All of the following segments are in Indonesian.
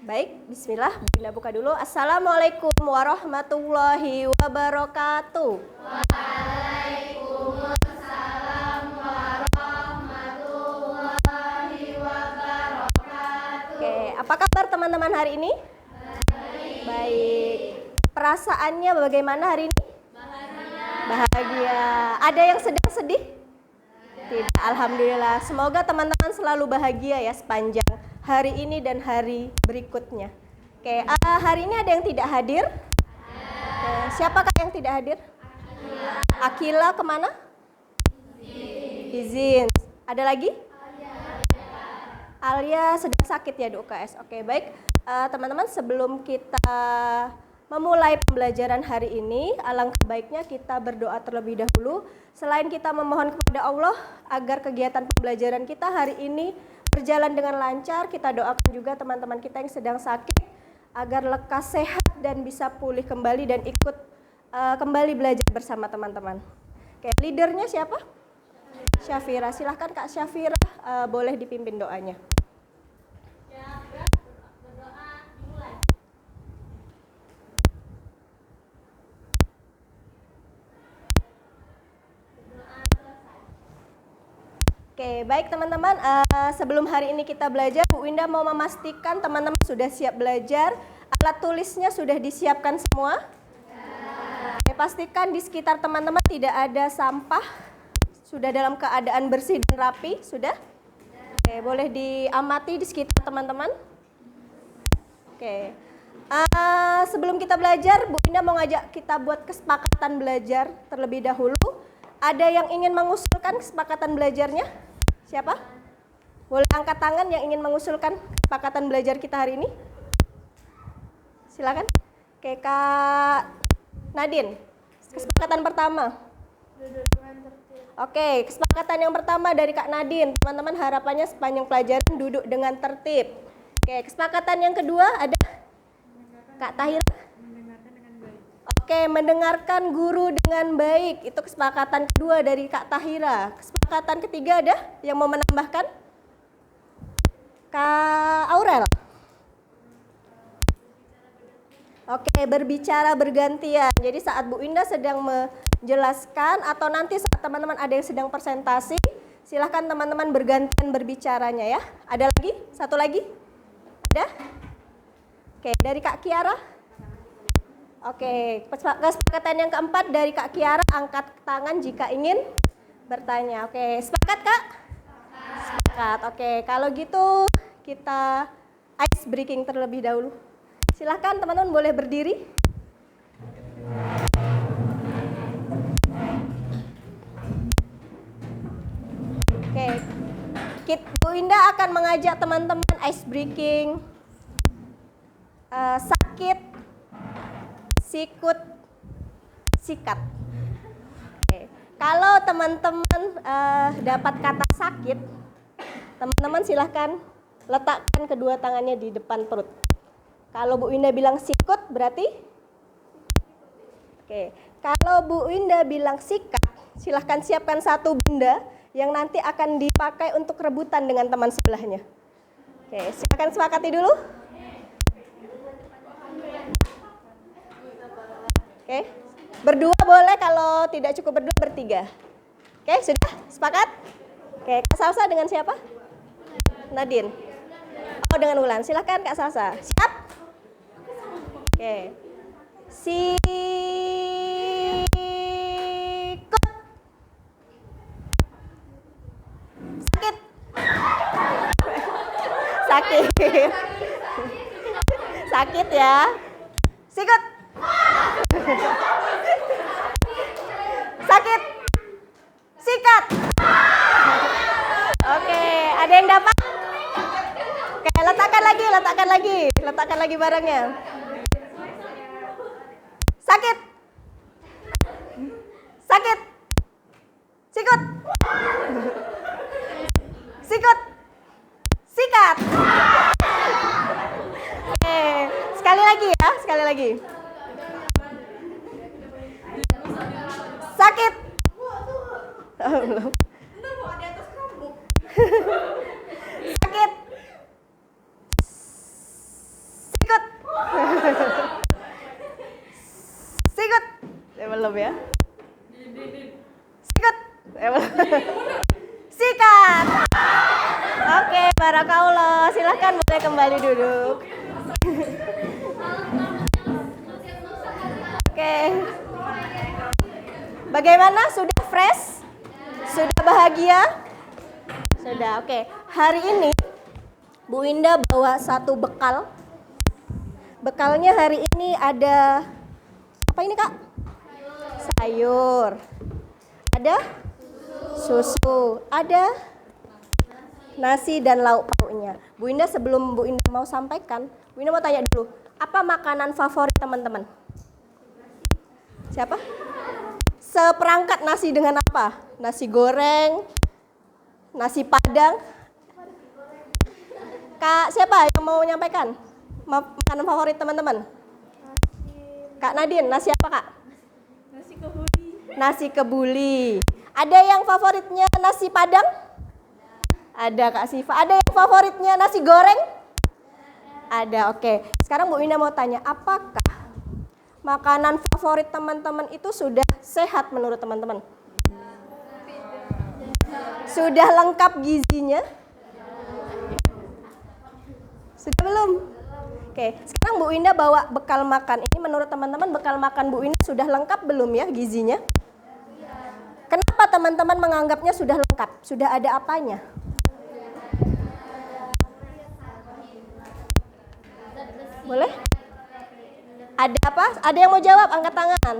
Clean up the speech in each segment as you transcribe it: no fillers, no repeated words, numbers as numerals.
Baik, bismillah. Bunda buka dulu. Assalamualaikum warahmatullahi wabarakatuh. Waalaikumsalam warahmatullahi wabarakatuh. Oke, apa kabar teman-teman hari ini? Baik. Perasaannya bagaimana hari ini? Bahagia. Ada yang sedang sedih? Tidak, alhamdulillah. Semoga teman-teman selalu bahagia ya sepanjang hari ini dan hari berikutnya. Oke, hari ini ada yang tidak hadir? Siapakah yang tidak hadir? Akila kemana? Izin. Ada lagi? Alia sedang sakit ya di UKS. Oke, baik. Teman-teman, sebelum kita memulai pembelajaran hari ini, alangkah baiknya kita berdoa terlebih dahulu. Selain kita memohon kepada Allah agar kegiatan pembelajaran kita hari ini berjalan dengan lancar, kita doakan juga teman-teman kita yang sedang sakit agar lekas sehat dan bisa pulih kembali dan ikut kembali belajar bersama teman-teman. Oke, leadernya siapa? Syafira. Silahkan Kak Syafira, boleh dipimpin doanya. Oke, baik teman-teman, sebelum hari ini kita belajar, Bu Winda mau memastikan teman-teman sudah siap belajar, alat tulisnya sudah disiapkan semua? Oke, pastikan di sekitar teman-teman tidak ada sampah, sudah dalam keadaan bersih dan rapi, sudah? Oke, boleh diamati di sekitar teman-teman. Oke, sebelum kita belajar, Bu Winda mau ngajak kita buat kesepakatan belajar terlebih dahulu. Ada yang ingin mengusulkan kesepakatan belajarnya? Siapa? Boleh angkat tangan yang ingin mengusulkan kesepakatan belajar kita hari ini? Silakan. Oke, Kak Nadine. Kesepakatan pertama. Oke, kesepakatan yang pertama dari Kak Nadine. Teman-teman harapannya sepanjang pelajaran duduk dengan tertib. Oke, kesepakatan yang kedua ada Kak Tahira. Oke, mendengarkan guru dengan baik. Itu kesepakatan kedua dari Kak Tahira. Kesepakatan ketiga ada yang mau menambahkan? Kak Aurel. Oke, berbicara bergantian. Jadi saat Bu Indah sedang menjelaskan atau nanti saat teman-teman ada yang sedang presentasi, silahkan teman-teman bergantian berbicaranya ya. Ada lagi? Satu lagi? Ada? Oke, dari Kak Kiara. Oke, kesepakatan yang keempat dari Kak Kiara, angkat tangan jika ingin bertanya. Oke, sepakat Kak? Sepakat. Oke, kalau gitu kita ice breaking terlebih dahulu. Silahkan teman-teman boleh berdiri. Oke, Bu Indah akan mengajak teman-teman ice breaking. Sakit, sikut, sikat. Oke. Kalau teman-teman dapat kata sakit, teman-teman silahkan letakkan kedua tangannya di depan perut. Kalau Bu Winda bilang sikut berarti? Oke. Kalau Bu Winda bilang sikat, silahkan siapkan satu benda yang nanti akan dipakai untuk rebutan dengan teman sebelahnya. Oke, silahkan sepakati dulu. Oke, berdua boleh, kalau tidak cukup berdua bertiga. Oke, sudah sepakat? Oke, Kak Salsa dengan siapa? Nadine. Oh, dengan Wulan. Silahkan Kak Salsa. Siap? Oke. Sikut. Sakit. Sakit. Sakit ya. Sikut. Sakit. Sikat. Oke, ada yang dapat? Oke, letakkan lagi barangnya. Sakit. Sakit. Sikut. Sikut. Sikat. Oke, sekali lagi. Sakit. Sakit. belum ya? Sikat. Sikat. Oke, barakallah. Silahkan boleh kembali duduk. Oke. Bagaimana? Sudah fresh? Sudah bahagia? Sudah, oke. Hari ini Bu Indah bawa satu bekal. Bekalnya hari ini ada apa ini, Kak? Sayur. Ada susu. Ada nasi dan lauk pauknya. Bu Indah, sebelum Bu Indah mau sampaikan, Bu Indah mau tanya dulu, apa makanan favorit teman-teman? Siapa? Seperangkat nasi dengan apa? Nasi goreng, nasi padang. Kak, siapa yang mau menyampaikan makanan favorit teman-teman? Kak Nadine, nasi apa, Kak? Nasi kebuli. Nasi kebuli. Ada yang favoritnya nasi padang? Ada, Kak Siva. Ada yang favoritnya nasi goreng? Ada, oke. Sekarang Bu Indah mau tanya, apakah makanan favorit teman-teman itu sudah sehat menurut teman-teman? Sudah lengkap gizinya? Sudah belum? Oke, sekarang Bu Indah bawa bekal makan ini. Menurut teman-teman bekal makan Bu Indah sudah lengkap belum ya gizinya? Kenapa teman-teman menganggapnya sudah lengkap? Sudah ada apanya? Boleh? Ada apa? Ada yang mau jawab? Angkat tangan.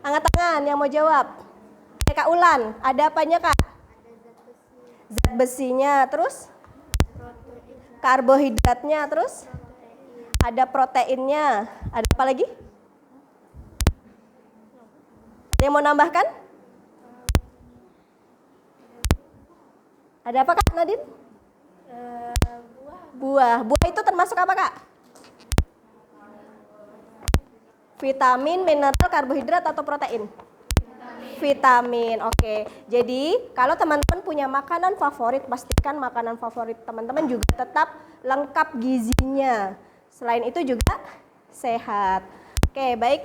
Angkat tangan yang mau jawab. Kak Ulan, ada apanya, Kak? Zat besinya, terus? Karbohidratnya, terus? Ada proteinnya. Ada apa lagi? Ada yang mau nambahkan? Ada apa, Kak Nadine? Buah. Buah itu termasuk apa, Kak? Vitamin, mineral, karbohidrat, atau protein? Vitamin, oke. Jadi, kalau teman-teman punya makanan favorit, pastikan makanan favorit teman-teman juga tetap lengkap gizinya. Selain itu juga sehat. Oke, baik.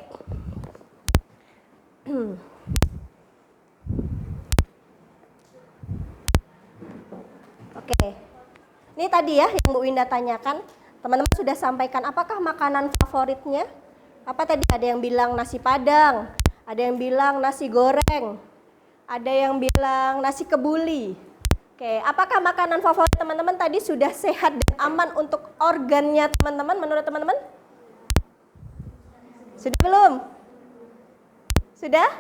Oke. Ini tadi ya yang Bu Indah tanyakan. Teman-teman sudah sampaikan apakah makanan favoritnya? Apa tadi? Ada yang bilang nasi padang, ada yang bilang nasi goreng, ada yang bilang nasi kebuli. Oke, apakah makanan favorit teman-teman tadi sudah sehat dan aman untuk organnya teman-teman menurut teman-teman? Sudah belum? Sudah?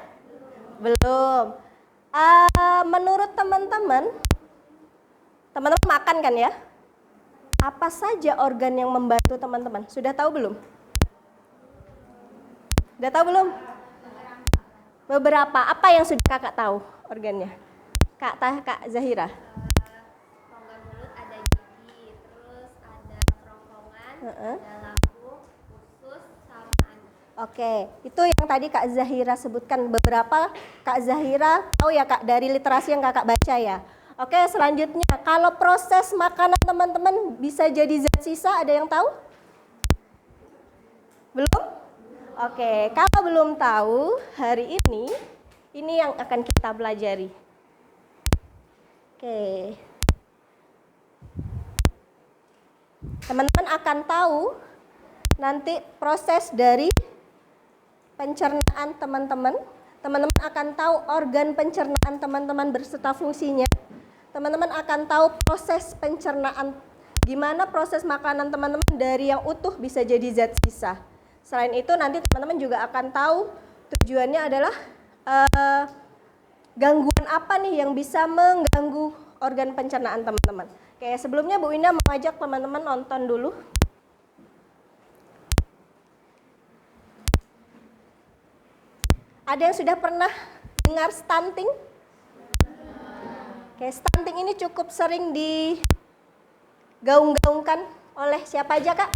Belum. Menurut teman-teman makan kan ya? Apa saja organ yang membantu teman-teman? Sudah tahu belum? Sudah tahu belum? Beberapa. Apa yang sudah kakak tahu organnya? Kak Zahira. Rongga mulut ada gigi, terus ada kerongkongan, ada lambung, usus, sama anis. Oke, itu yang tadi Kak Zahira sebutkan. Beberapa Kak Zahira tahu ya, Kak, dari literasi yang kakak baca ya. Oke, selanjutnya kalau proses makanan teman-teman bisa jadi zat sisa, ada yang tahu? Belum? Oke, kalau belum tahu, hari ini yang akan kita pelajari. Oke. Teman-teman akan tahu nanti proses dari pencernaan teman-teman. Teman-teman akan tahu organ pencernaan teman-teman berserta fungsinya. Teman-teman akan tahu proses pencernaan, gimana proses makanan teman-teman dari yang utuh bisa jadi zat sisa. Selain itu nanti teman-teman juga akan tahu tujuannya adalah gangguan apa nih yang bisa mengganggu organ pencernaan teman-teman. Oke, sebelumnya Bu Indah mau ajak teman-teman nonton dulu. Ada yang sudah pernah dengar stunting? Oke, stunting ini cukup sering digaung-gaungkan oleh siapa aja, Kak?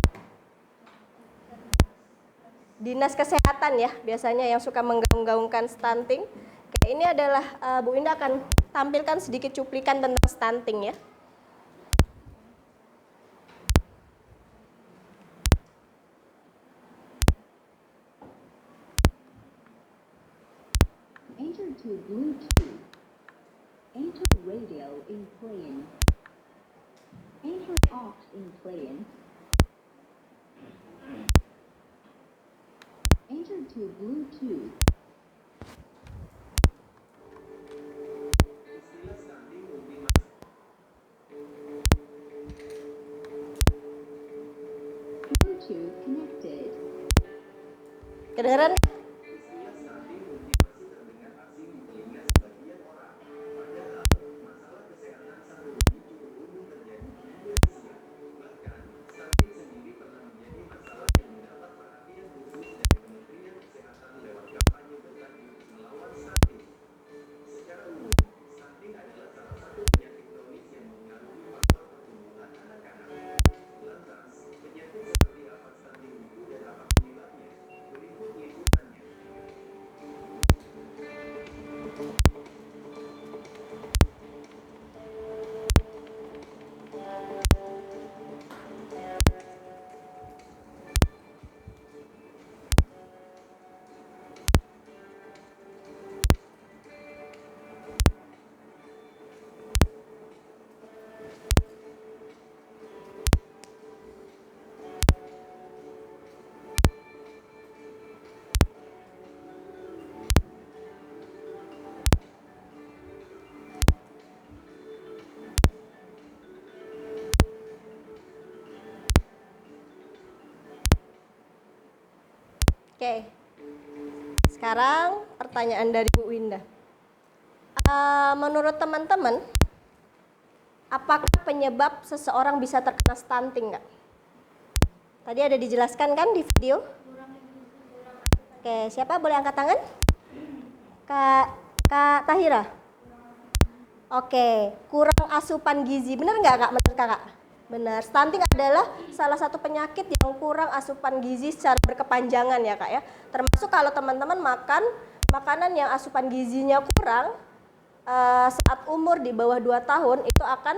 Dinas Kesehatan ya, biasanya yang suka menggaung-gaungkan stunting. Oke, ini adalah Bu Indah akan tampilkan sedikit cuplikan tentang stunting ya. radio in plane. Enter aux in plane. Enter to Bluetooth. Bluetooth connected. Kedengeran? Oke, sekarang pertanyaan dari Bu Winda. Menurut teman-teman, apakah penyebab seseorang bisa terkena stunting nggak? Tadi ada dijelaskan kan di video? Oke, siapa boleh angkat tangan? Kak Tahira? Oke, kurang asupan gizi. Benar nggak Kak? Menurut Kakak? Benar, stunting adalah salah satu penyakit yang kurang asupan gizi secara berkepanjangan ya Kak ya. Termasuk kalau teman-teman makan makanan yang asupan gizinya kurang saat umur di bawah 2 tahun itu akan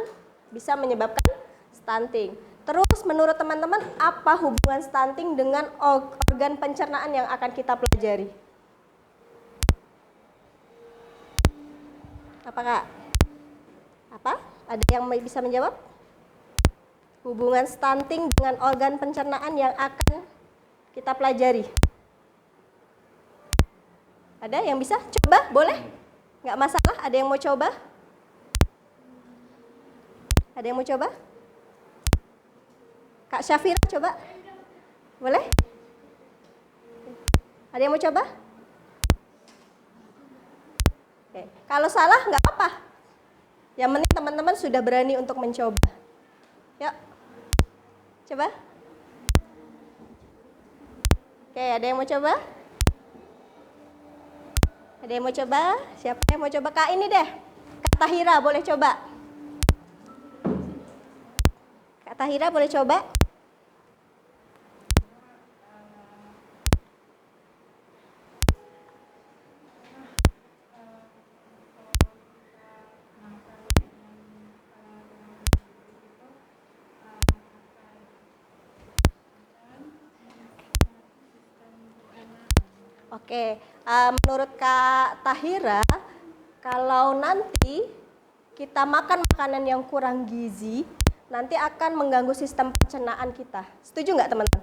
bisa menyebabkan stunting. Terus menurut teman-teman apa hubungan stunting dengan organ pencernaan yang akan kita pelajari? Apa Kak? Apa? Ada yang bisa menjawab? Hubungan stunting dengan organ pencernaan yang akan kita pelajari. Ada yang bisa? Coba, boleh? Nggak masalah, ada yang mau coba? Ada yang mau coba? Kak Syafira coba? Boleh? Ada yang mau coba? Oke. Kalau salah nggak apa-apa. Yang penting teman-teman sudah berani untuk mencoba. Yuk. Coba. Oke, ada yang mau coba? Ada yang mau coba? Siapa yang mau coba? Kak ini deh. Kak Tahira boleh coba. Kak Tahira boleh coba? Oke, menurut Kak Tahira, kalau nanti kita makan makanan yang kurang gizi, nanti akan mengganggu sistem pencernaan kita. Setuju nggak teman-teman?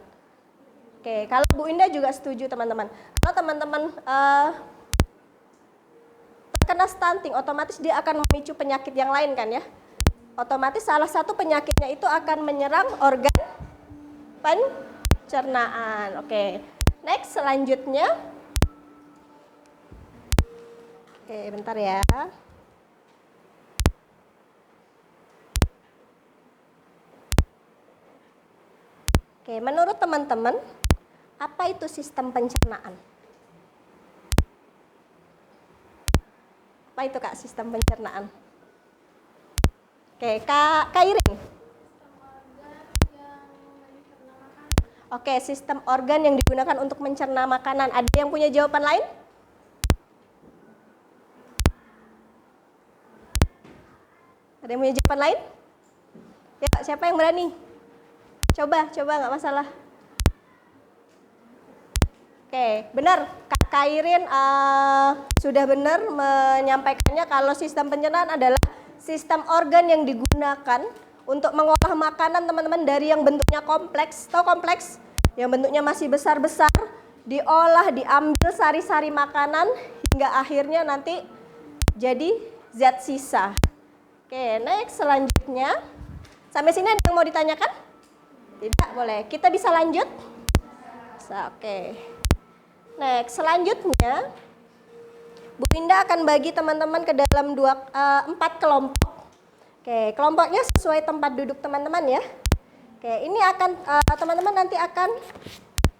Oke, kalau Bu Indah juga setuju teman-teman. Kalau teman-teman terkena stunting, otomatis dia akan memicu penyakit yang lain kan ya? Otomatis salah satu penyakitnya itu akan menyerang organ pencernaan. Oke, next selanjutnya. Oke, bentar ya. Oke, menurut teman-teman, apa itu sistem pencernaan? Apa itu Kak sistem pencernaan? Oke, Kak Irin. Oke, sistem organ yang digunakan untuk mencerna makanan. Ada yang punya jawaban lain? Ada yang punya jawaban lain? Ya, siapa yang berani? Coba nggak masalah. Oke, benar. Kak Kairin sudah benar menyampaikannya kalau sistem pencernaan adalah sistem organ yang digunakan untuk mengolah makanan teman-teman dari yang bentuknya kompleks, tahu kompleks? Yang bentuknya masih besar-besar, diolah, diambil sari-sari makanan hingga akhirnya nanti jadi zat sisa. Oke, next selanjutnya. Sampai sini ada yang mau ditanyakan? Tidak, boleh. Kita bisa lanjut? Oke. Next, selanjutnya Bu Indah akan bagi teman-teman ke dalam 4 kelompok. Oke, kelompoknya sesuai tempat duduk teman-teman ya. Oke, ini akan teman-teman nanti akan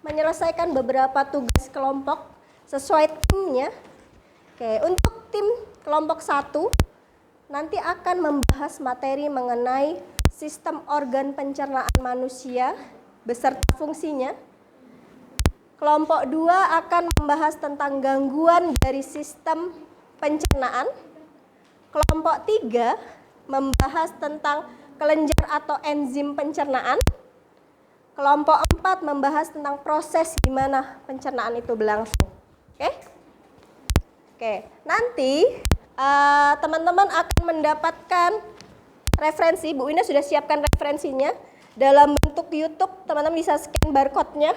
menyelesaikan beberapa tugas kelompok sesuai timnya. Oke, untuk tim kelompok 1 nanti akan membahas materi mengenai sistem organ pencernaan manusia beserta fungsinya. Kelompok 2 akan membahas tentang gangguan dari sistem pencernaan. Kelompok 3 membahas tentang kelenjar atau enzim pencernaan. Kelompok 4 membahas tentang proses di mana pencernaan itu berlangsung. Oke? Oke, nanti teman-teman akan mendapatkan referensi. Bu Indah sudah siapkan referensinya dalam bentuk YouTube. Teman-teman bisa scan barcode-nya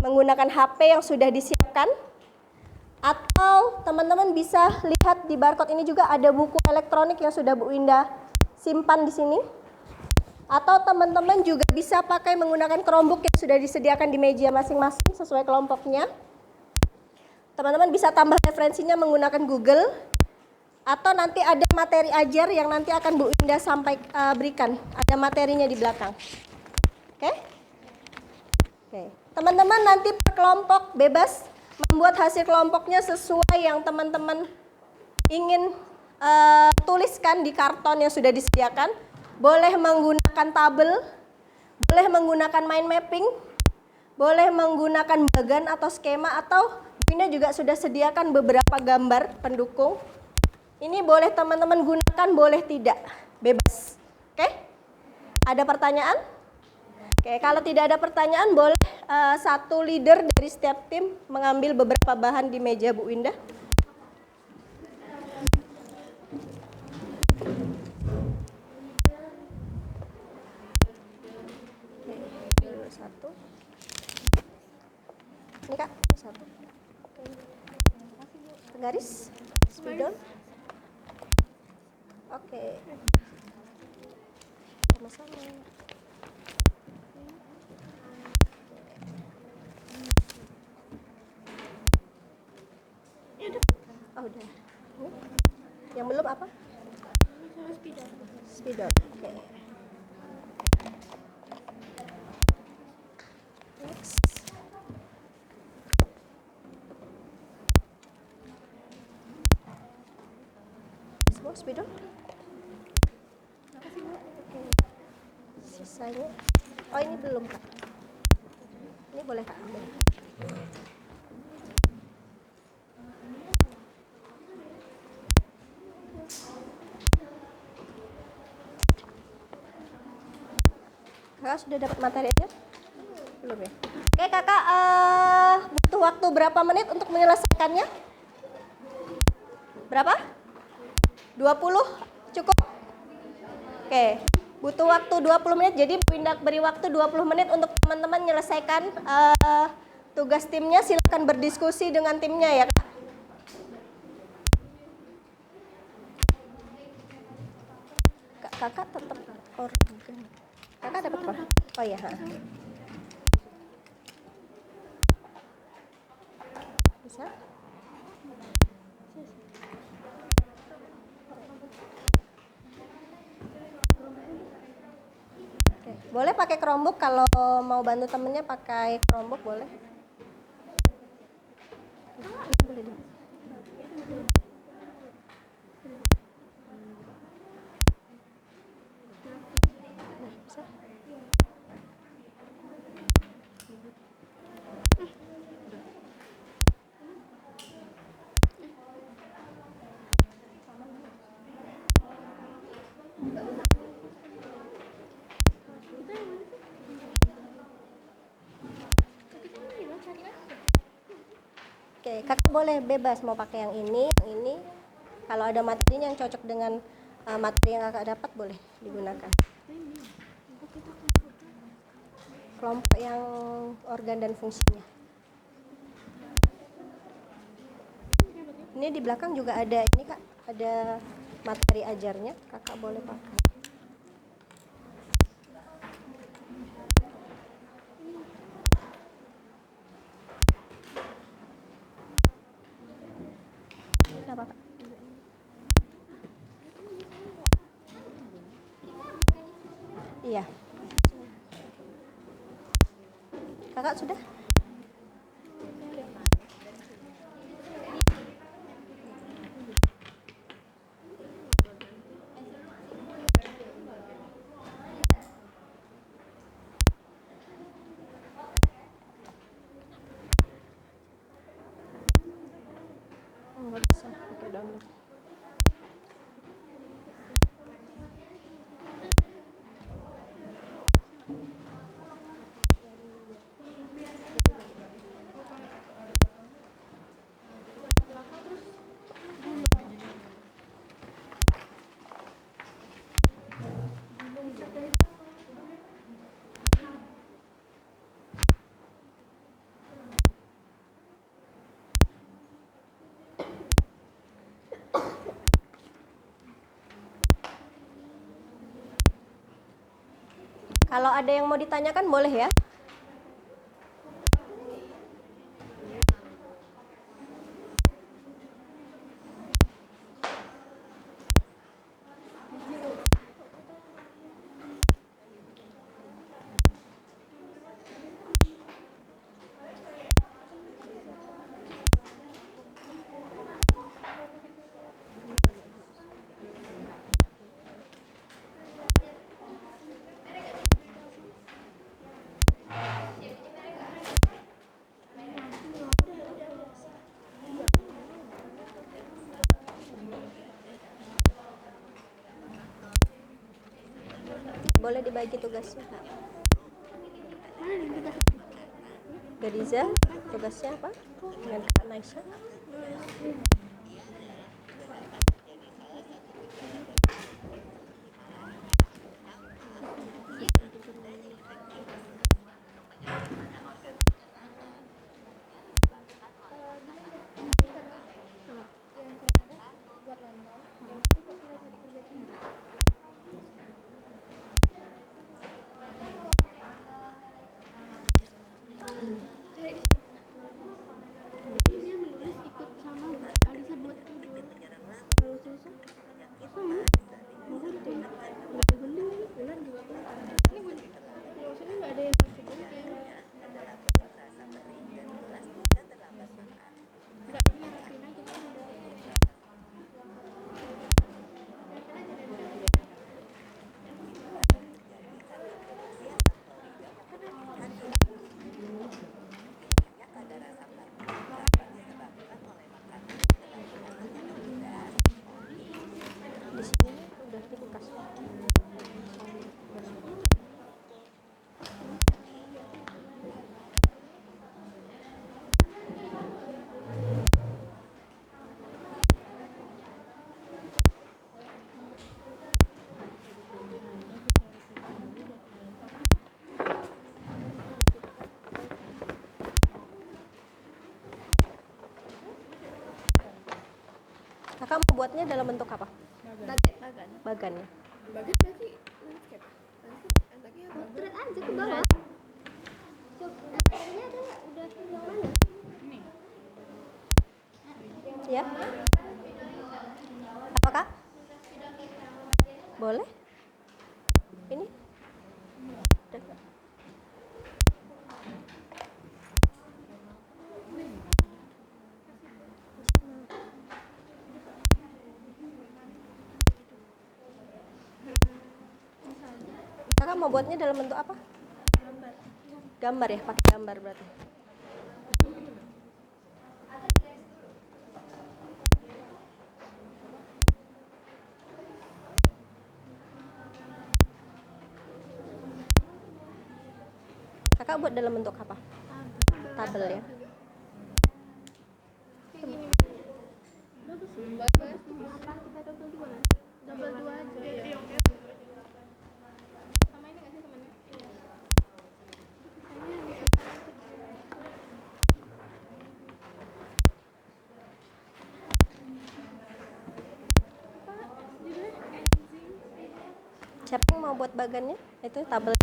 menggunakan HP yang sudah disiapkan, atau teman-teman bisa lihat di barcode ini juga ada buku elektronik yang sudah Bu Indah simpan di sini, atau teman-teman juga bisa pakai menggunakan Chromebook yang sudah disediakan di meja masing-masing sesuai kelompoknya. Teman-teman bisa tambah referensinya menggunakan Google, atau nanti ada materi ajar yang nanti akan Bu Indah berikan, ada materinya di belakang. Oke? Oke. Teman-teman nanti per kelompok bebas membuat hasil kelompoknya sesuai yang teman-teman ingin tuliskan di karton yang sudah disediakan. Boleh menggunakan tabel, boleh menggunakan mind mapping, boleh menggunakan bagan atau skema, atau Bunda juga sudah sediakan beberapa gambar pendukung. Ini boleh teman-teman gunakan, boleh tidak, bebas. Oke? Ada pertanyaan? Oke, kalau tidak ada pertanyaan, boleh satu leader dari setiap tim mengambil beberapa bahan di meja Bu Indah. Oke, satu. Ini Kak, satu. Garis, spidol. Oke. Sama-sama. Oh, udah. Yang belum apa? Spidol. Spidol. Oke. Next. Semua spidol? Oke. Sisanya. Oh, ini belum, Kak. Ini boleh, Kak, ambil. Kakak sudah dapat materi aja? Belum ya? Oke kakak, butuh waktu berapa menit untuk menyelesaikannya? Berapa? 20? Cukup? Oke, butuh waktu 20 menit, jadi Bu Indah beri waktu 20 menit untuk teman-teman menyelesaikan tugas timnya. Silakan berdiskusi dengan timnya ya Kak. Kakak tetap organ. Kakak dapat apa? Oh iya. Bisa? Oke. Boleh pakai Chromebook, kalau mau bantu temennya pakai Chromebook boleh. Boleh deh. Bisa? Oke, kakak boleh bebas mau pakai yang ini. Kalau ada materinya yang cocok dengan materi yang kakak dapat boleh digunakan. Kelompok yang organ dan fungsinya. Ini di belakang juga ada ini kak, ada materi ajarnya, kakak boleh pakai. Kenapa kak? Iya. Kakak sudah? Nggak bisa pakai download. Kalau ada yang mau ditanyakan boleh ya. Boleh dibagi tugasnya. Gadiza, tugasnya apa? Dengan Kak Naisha. Di sini udah dikasih. Kakak mau buatnya dalam bentuk apa? Bagan ya. Bagan berarti landscape. Landscape portrait aja ke bawah. Ini ada udah yang mana? Ya. Apa kak? Boleh? Ini? Udah, Kak. Kakak mau buatnya dalam bentuk apa? Gambar ya, pakai gambar berarti. Kakak buat dalam bentuk apa? Tabel ya. Double 2 Siapa yang mau buat bagannya? Itu tabel.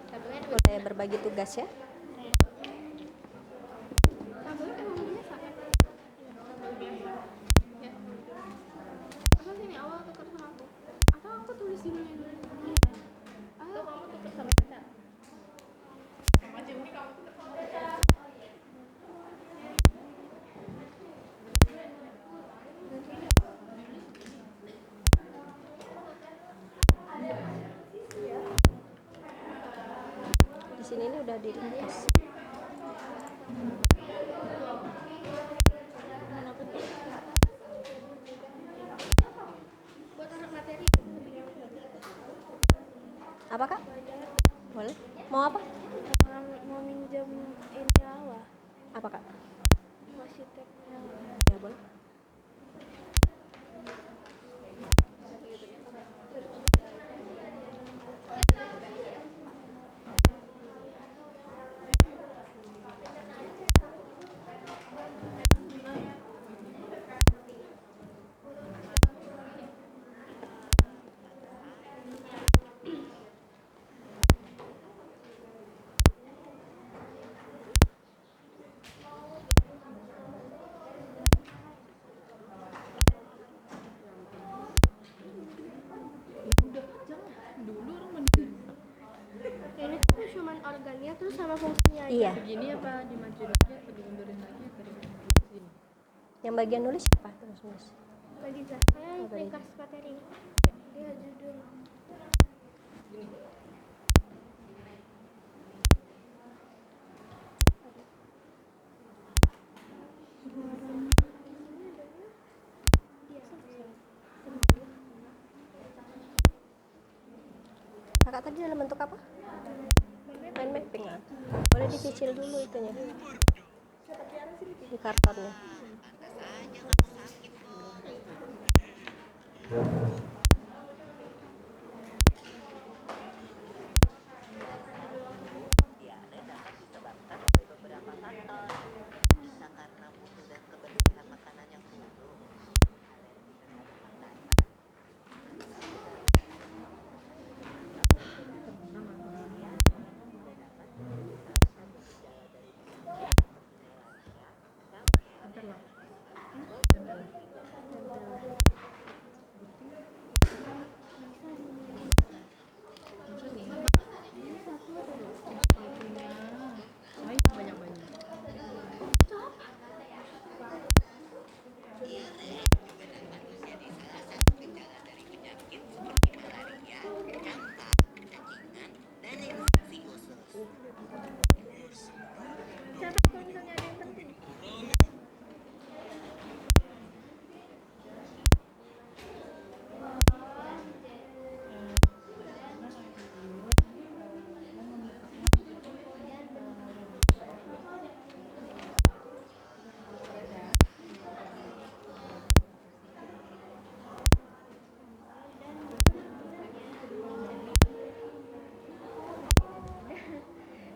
Tabelnya Boleh berbagi tugas ya. tabelnya emang biasa kan? Tabel biasa. Ya. Masa sini awal tuker sama aku? Atau aku tulis dulu yang dulu? Atau kamu tuker sama kita? Sama Juni kamu tuker sama kita. Di sini ini udah diringkas. Buat anak materi. Apa Kak? Boleh. Mau apa? Mau minjem ini awal. Apa Kak? Masih tagnya. Ya boleh. Ini tuh cuma organnya terus sama fungsinya aja. Iya. Begini apa dimajuin lagi atau dimundurin lagi atau dimundurin? Yang bagian nulis siapa? Terus nulis. Bagi saya Oh, bagi. ringkas materi. Dia judul. Kakak tadi dalam bentuk apa? Mind mapping ah. Boleh dicicil dulu itunya. Di kartonnya. Bentar lah. Banyak-banyak. Siapa kalau misalnya ada yang penting?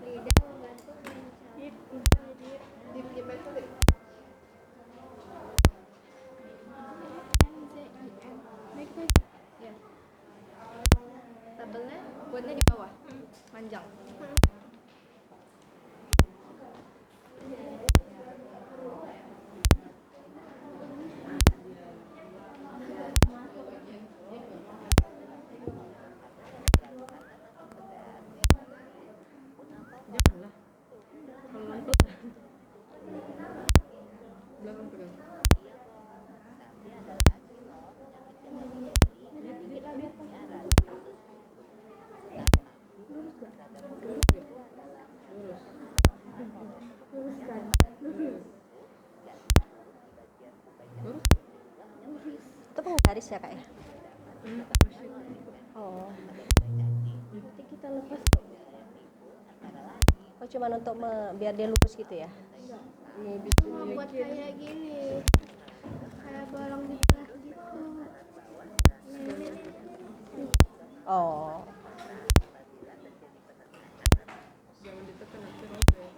Lidah membantu Ya. Tabelnya buatnya di bawah. Panjang. Janganlah. Pelan-pelan. Belakang pegang. Itu penggaris ya Kak ya? Oh. Nanti kita lepas. Oh cuma untuk biar dia lurus gitu ya? Mau buat kayak gini. Kayak bolong di kelas gitu. Oh. Jangan ditekan nanti robek.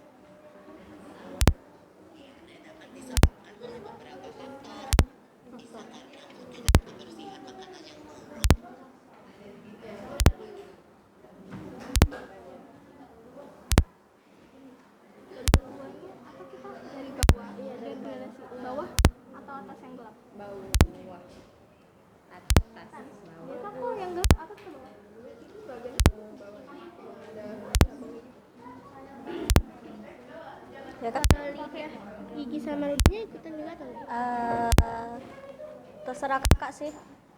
Terserah kakak sih.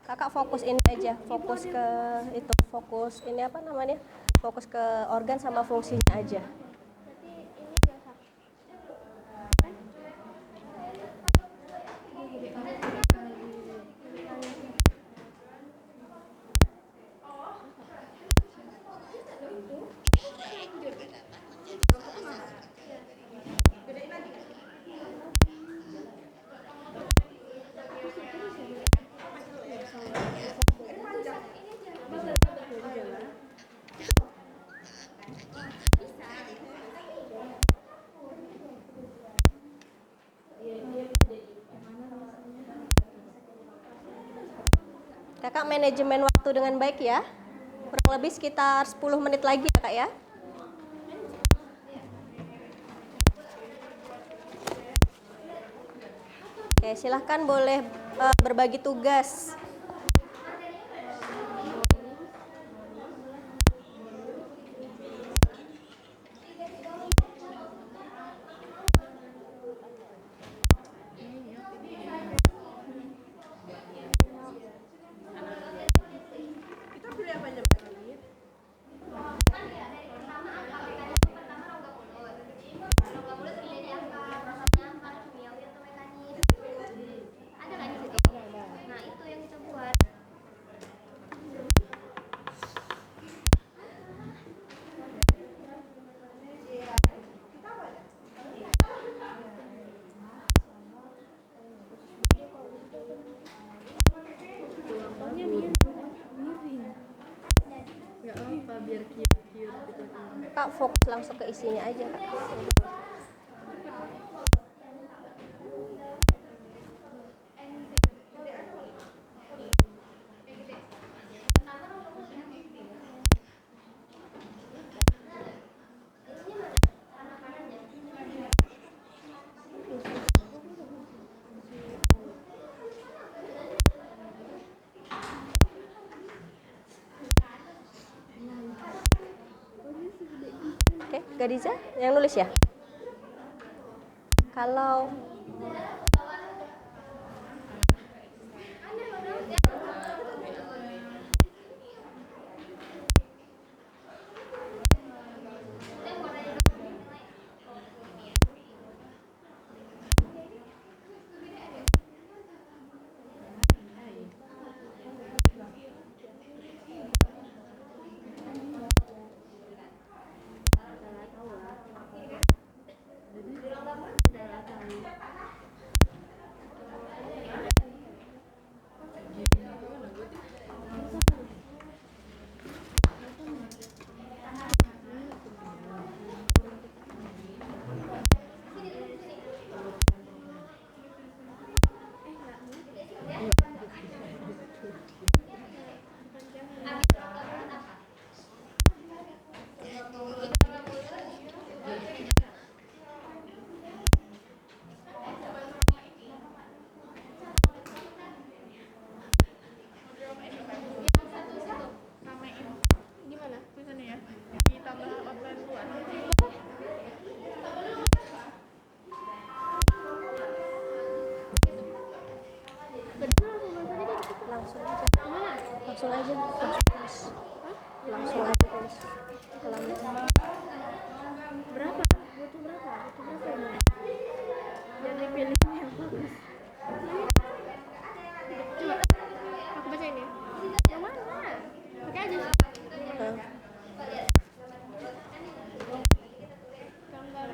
Kakak fokus ini aja, fokus ke itu, fokus ini apa namanya? Fokus ke organ sama fungsinya aja. Berarti ini biasa. Kakak manajemen waktu dengan baik ya. Kurang lebih sekitar 10 menit lagi ya kak ya. Oke, silahkan boleh berbagi tugas. Kita pilih apa aja Mbak Nit? Nah, itu yang kita buat. Nggak apa, biar cute gitu. Kak fokus langsung ke isinya aja. Oke, Gadiza yang nulis ya. Kalau Gimana? Tulisannya ya, ditambah outline luar. langsung aja, Gimana? langsung aja, tulis. Langsung aja tulis. Halaman. Berapa? Butuh berapa? Butuh berapa ini? Jangan dipilih yang bagus. Coba, aku bacain ya. Yang mana? Pakai aja. Nah, Gambar.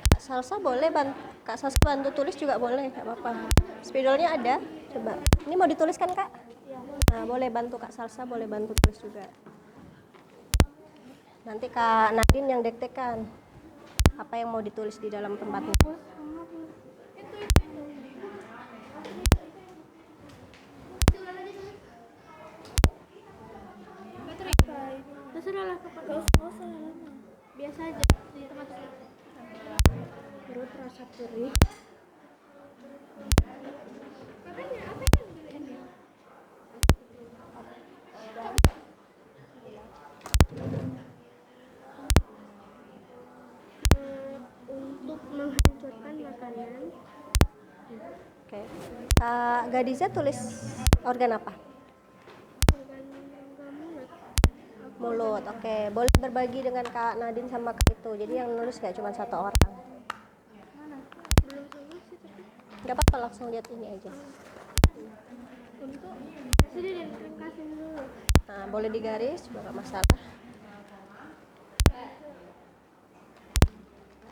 Kak Salsa boleh Kak Salsa bantu tulis juga boleh, nggak apa-apa. Spidolnya ada, coba. Ini mau dituliskan kak? Nah, boleh bantu Kak Salsa, boleh bantu tulis juga. Nanti Kak Nadine yang dektekan apa yang mau ditulis di dalam tempatnya. Terserah lah kapan. Gak usah lama. Biasa aja di tempat perut rasa perih. Makanya apa yang dilihat? Untuk menghadapi Oke. Gadiza tulis organ apa? Organ mulut. Mulut. Oke. Boleh berbagi dengan Kak Nadine sama Kak itu. Jadi yang nulis nggak cuma satu orang. Mana? Belum semua sih tapi. Nggak apa-apa, langsung lihat ini aja. Untuk sudah diringkasin dulu. Nah, boleh digaris juga nggak masalah.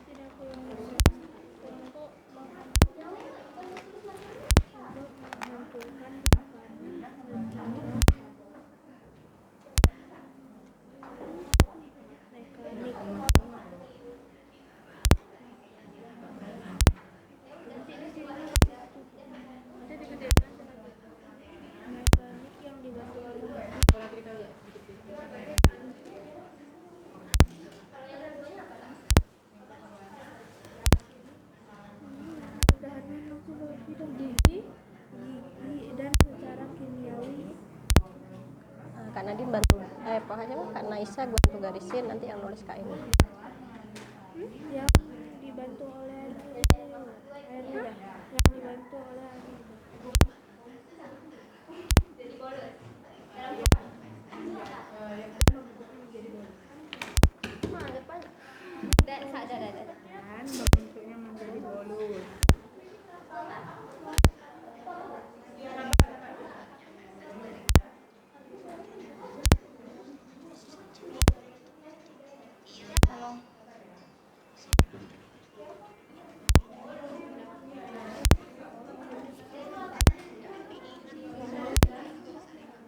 Tidak perlu untuk menentukan mekanik yang dibantu oleh bahannya langsung ke bidang gigi dan secara kimiawi Nah, Kak Nadine bantu. Pokoknya Kak Naisa gue bantu garisin, nanti yang nulis Kak ini. yang dibantu oleh Airida yang dibantu oleh bentuknya menjadi bolus.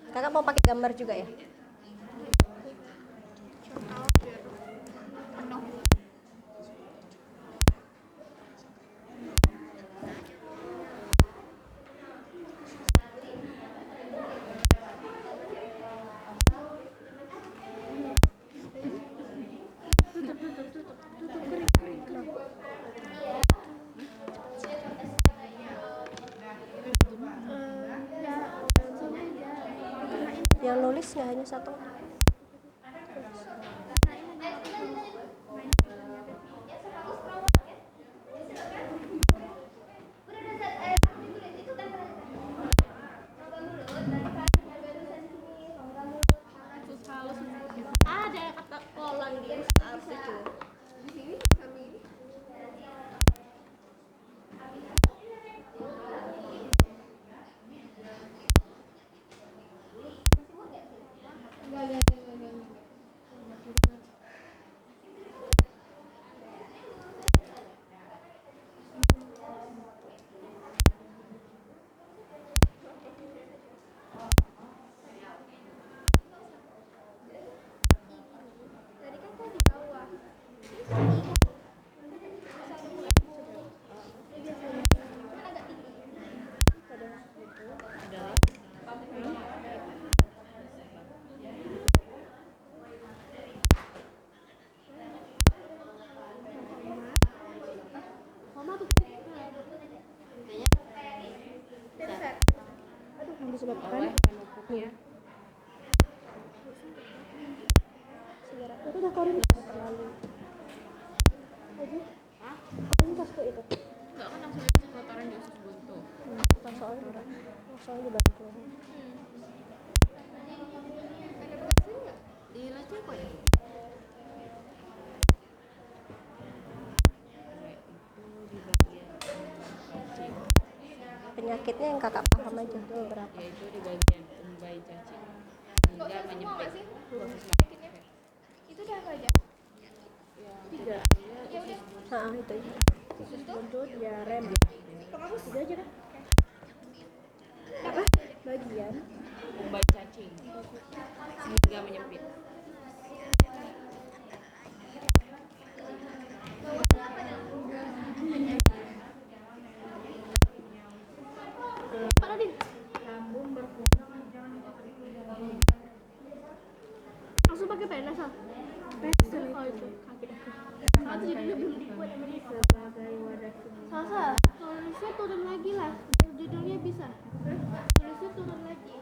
Kakak mau pakai gambar juga ya? Yang nulis nggak hanya satu. ada kata kolan di start itu tadi kan saya di bawah Mama tuh Yang disebabkan Ya. itu udah korin lalu. Korin tas tuh itu. Enggak kan langsung aja kotoran di usus buntu. Soalnya dibantu. Di lecet kok ya? Itu di bagian cacing. Penyakitnya yang kakak paham aja tuh berapa. Yaitu di bagian umbai cacing. Hingga menyempit. itu udah apa aja Tiga. Nah, itu aja. buntut ya rem Itu aja kan. apa bagian Umbai cacing. Hingga menyempit. Pak Nadine langsung pakai pena sah pensel oh itu kaki satu judulnya belum dibuat sama dia sebagai wadah Salsa tulisnya turun lagi lah judulnya bisa tulisnya turun lagi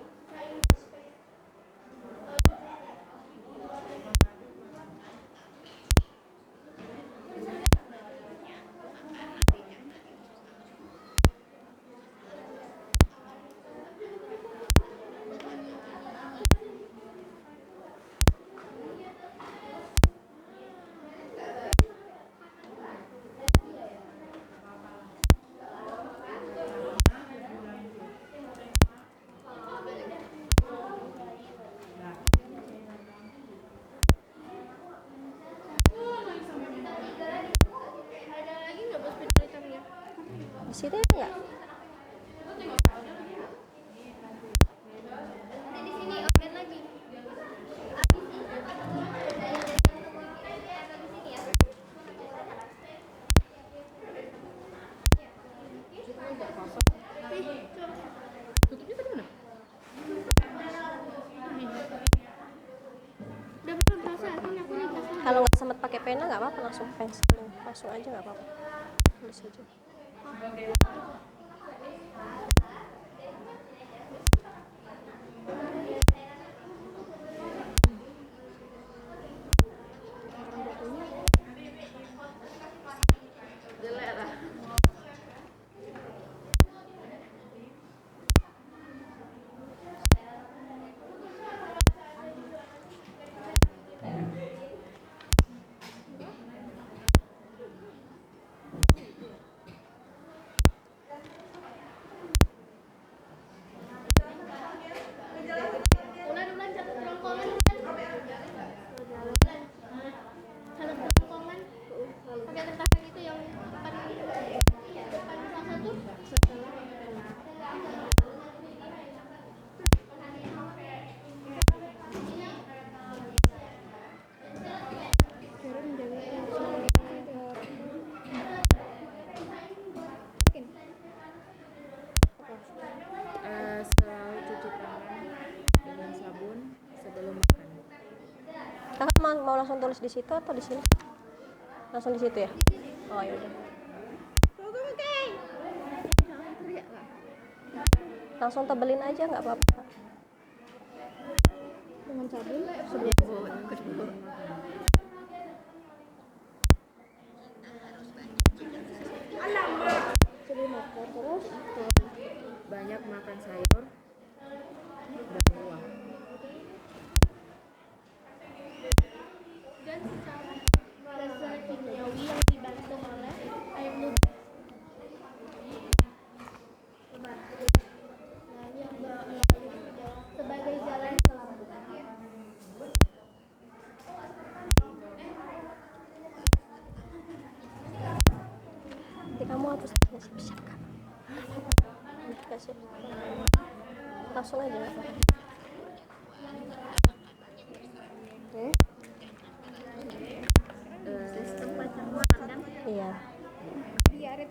Di sini enggak? Tutupnya tadi mana? Udah belum selesai, kan aku nih selesai. Kalau nggak sempat pakai pena nggak apa-apa, langsung pensil, langsung aja nggak apa-apa. Tulis aja. Jelek lah. Ulan satu kerongkongan kan? Satu kerongkongan pakai tentakan itu yang depan salah satu. Selalu cuci tangan dengan sabun sebelum makan. Kakak mau langsung tulis di situ atau di sini? Langsung di situ ya? Oh ya udah. Langsung tebelin aja nggak apa-apa. Dengan sabun sebelum Sebelum makan. makan terus. Banyak makan sayur dan buah. Dan secara zat kimiawi yang dibantu oleh air ludah. Sebagai jalan ke lambung. Nanti kamu hapus siap-siap kan? Kasih. Langsung aja. Oke. Iya.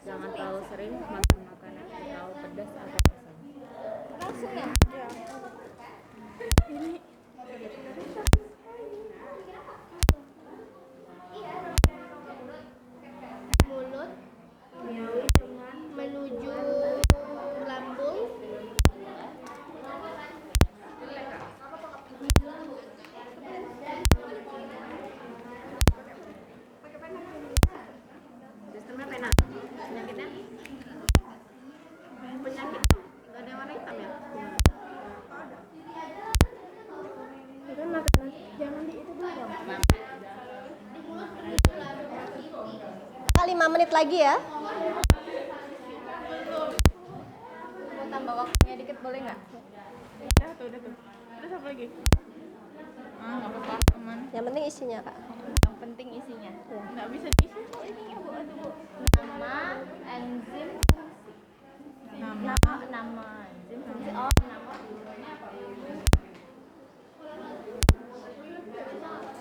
Jangan terlalu sering makan makanan terlalu pedas atau asam. Langsung ya? Mulut menuju lambung. Sistemnya pena. Penyakitnya? Penyakit nggak ada warna hitam ya? Kan makanan jangan di itu dulu dong. Kak, 5 menit lagi ya. Mau tambah waktunya dikit boleh nggak? Udah tuh. Terus apa lagi? Nggak apa-apa teman. Yang penting isinya, Kak. Yang penting isinya. Nggak bisa diisi kok ini ya Bu. Aduh Bu. Nama, enzim, Nama. nama enzim, fungsi. Oh, nama.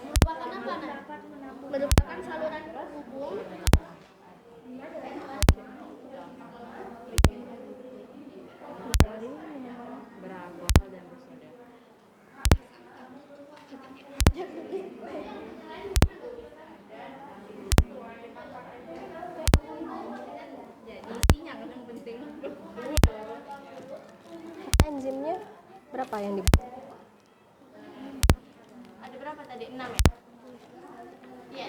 Merupakan apa Nak? Merupakan saluran hubung Beralkohol dan bersoda. Jadi isinya kan yang penting. Enzimnya berapa yang dibuat? Ada berapa tadi? 6 ya? Iya.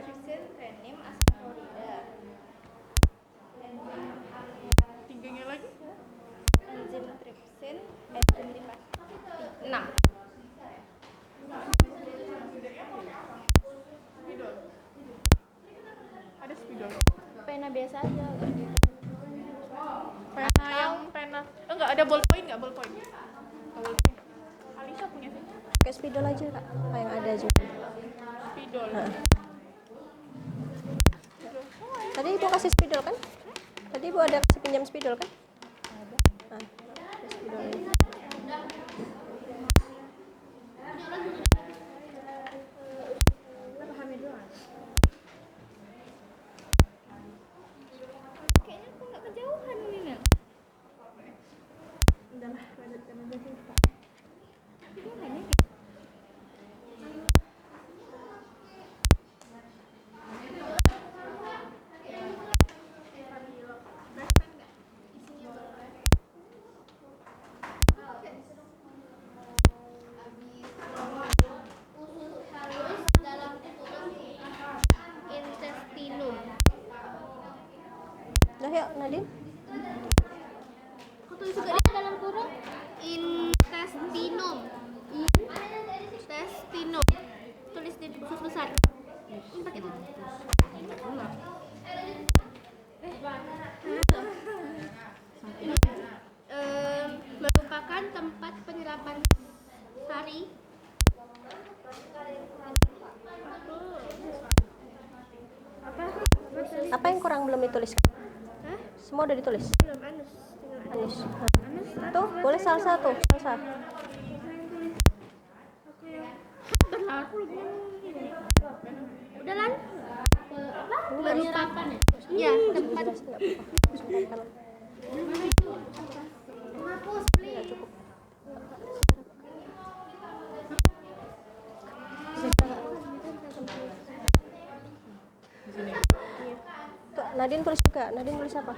Trypsin, renin, asparagida. tiganya lagi. Enzim trypsin, enzim lipase. 6. Ada spidol. Pena biasa aja. Pena yang pena. Enggak Ada ballpoint nggak ballpoint? Ballpoint. Alisa punya sih. Pakai spidol aja kak, apa yang ada juga. Spidol. Nah. Tadi ibu kasih spidol kan? Tadi ibu ada kasih pinjam spidol kan? Ada. Spidol ini. Kayaknya aku nggak kejauhan ini Nel. Intestinum. Udah yuk Nadine. Aku tulis juga di dalam kurung intestinum. Intestinum. Tulis di usus besar. Ini pakai itu. Merupakan tempat penyerapan sari. Apa yang kurang belum ditulis? Hah? Semua udah ditulis. Belum anus. Tinggal Anus. anus. Tuh, boleh salsa tuh, salsa. Berlaku lagi ini. Udah lan? Apa? Merupakan ya tempat Jelasin nggak apa-apa. Sampaikan. hapus Nggak cukup. Tuh, Nadine tulis juga. Nadine tulis apa?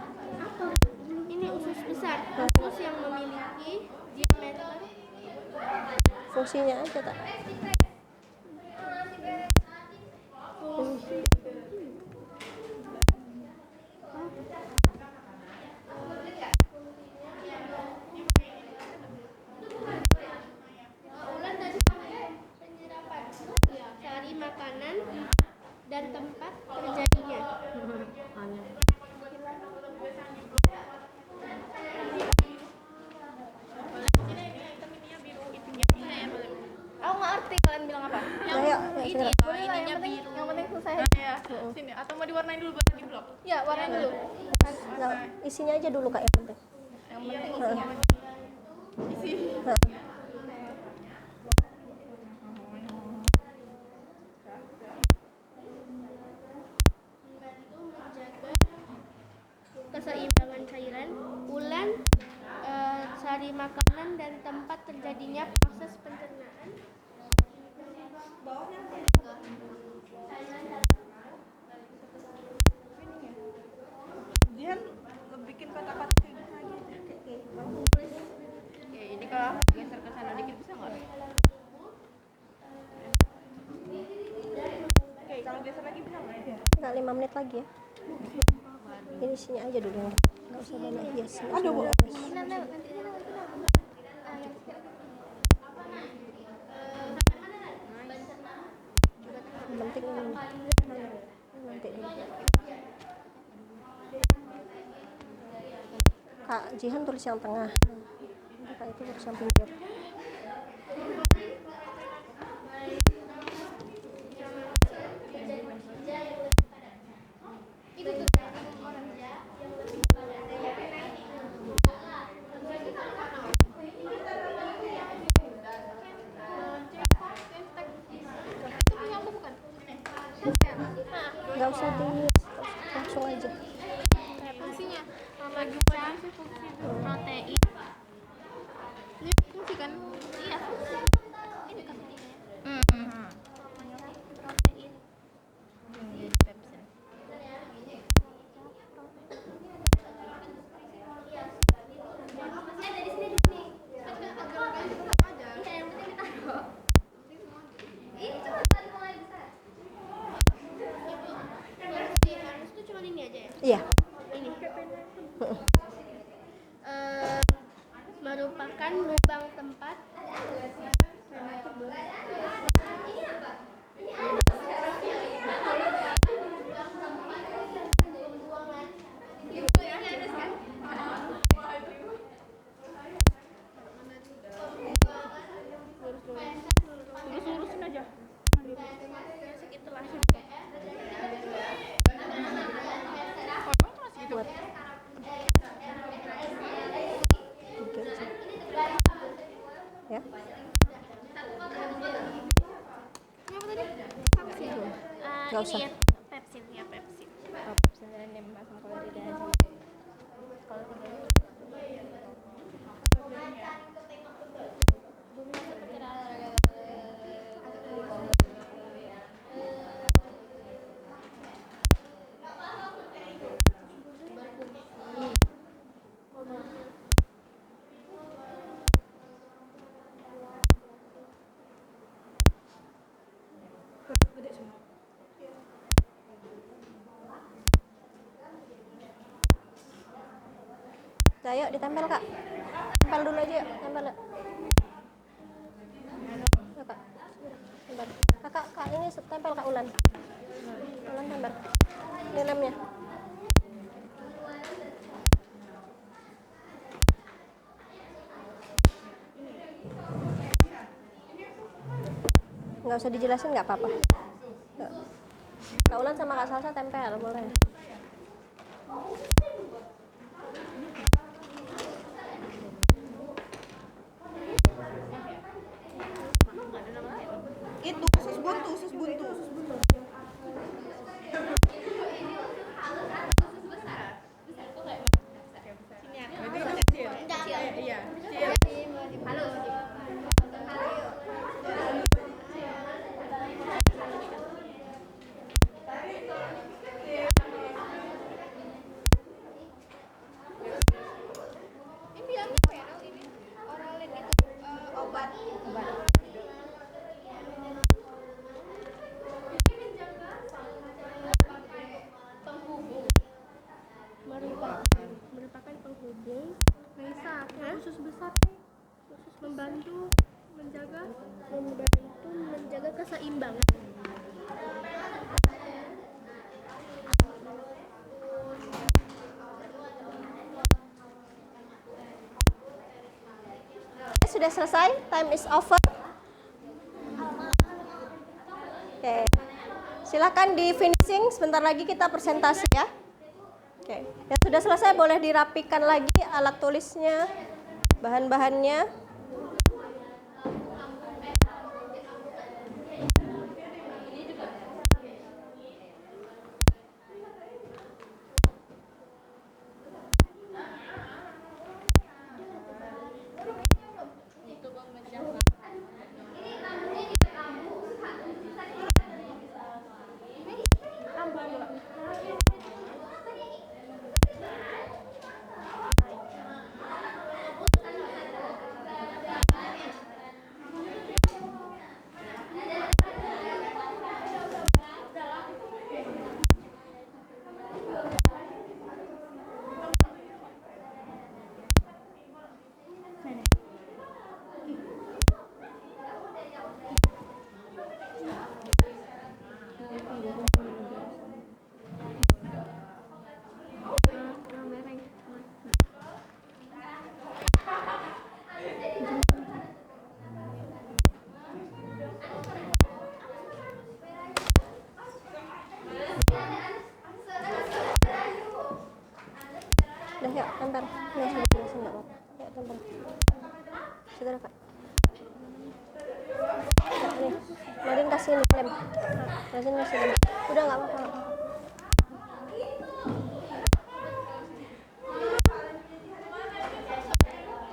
ini usus besar, usus yang memiliki diameter Fungsinya aja tak? sari makanan dan tempat terjadinya. Aku nggak ngerti kalian bilang apa. Nah, yuk, yuk, segera. Ininya biru. Yang penting selesai. Ya, sini. Atau mau diwarnain dulu baru di blok? Ya, warnain dulu. Nah, isinya aja dulu kak yang penting. Isi. Nah, Keseimbangan cairan, ulan, sari makanan dan tempat terjadinya proses pencernaan. Dia bikin kotak-kotak kayak gini lagi. Oke, ini kalau geser ke sana dikit bisa nggak? Oke, kalau geser lagi bisa nggak ya? nggak 5 menit lagi ya. Ini isinya aja dulu, nggak usah banyak hias. Aduh, Bu. Yang penting ini. Nanti dulu. Kak Jihan tulis yang tengah. Nanti Kak itu tulis yang pinggir. Nggak usah tulis, langsung aja. Fungsinya lagi fungsi protein. Ini fungsi kan? Iya, fungsi. Ini kan protein. Anus tuh cuma ini aja ya? Iya. Ini merupakan lubang tempat Nggak usah. ini ya, Pepsin ya, Pepsin. Oh, misalnya ini masang kalau tidak aja. Kalau tidak ayo ditempel kak, tempel dulu aja yuk, tempel yuk. Yuk, kak, tempel. Kak ini tempel kak Ulan tempel ini lemnya. Nggak usah dijelasin, nggak apa-apa. Yuk. Kak Ulan sama kak Salsa tempel boleh. Itu usus buntu. Iya. Ini bilangnya apa ya? Ini Oralin itu obat. Merupakan penghubung Raisa usus besar, khusus membantu menjaga keseimbangan. Sudah selesai, time is over. Oke, silakan di finishing, sebentar lagi kita presentasi ya. Oke, yang sudah selesai boleh dirapikan lagi alat tulisnya, bahan-bahannya. Udah yuk, tempel. Nggak usah dijelasin, nggak apa-apa. Yuk, tempel. Segera kak. Nih, Marin kasih ini lem. Marin kasih lem. Udah nggak apa-apa.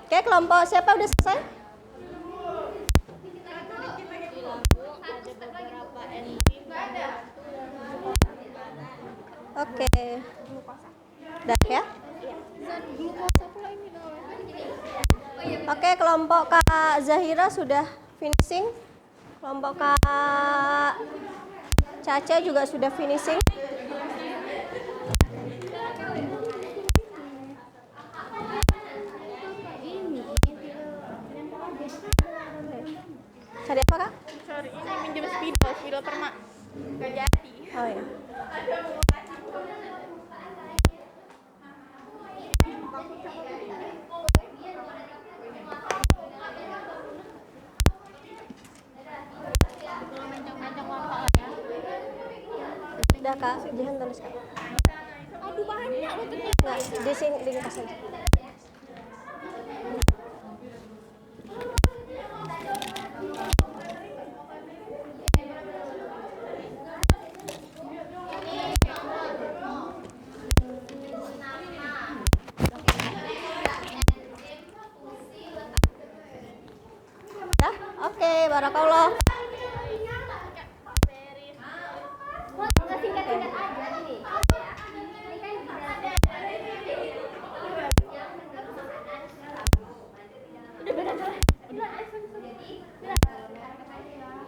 Oke, kelompok siapa udah selesai? Oke. Udah ya? Oke, kelompok Kak Zahira sudah finishing. Kelompok Kak Caca juga sudah finishing. Cari apa kak? Sorry, ini minjem spidol permak. Gak jadi. Oh ya. Udah kak, jangan tulis kak. Aduh banyak loh ternyata. Nggak, di sini di atas aja. Oke, barakallah.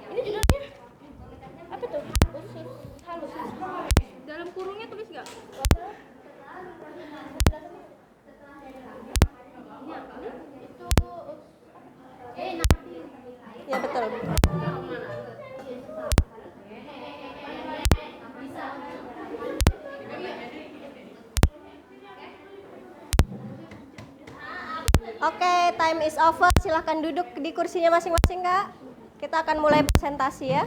Ini judulnya apa tuh? Usus halus. Dalam kurungnya tulis nggak? Ya betul. Oke, time is over. Silahkan duduk di kursinya masing-masing, Kak. Kita akan mulai presentasi ya.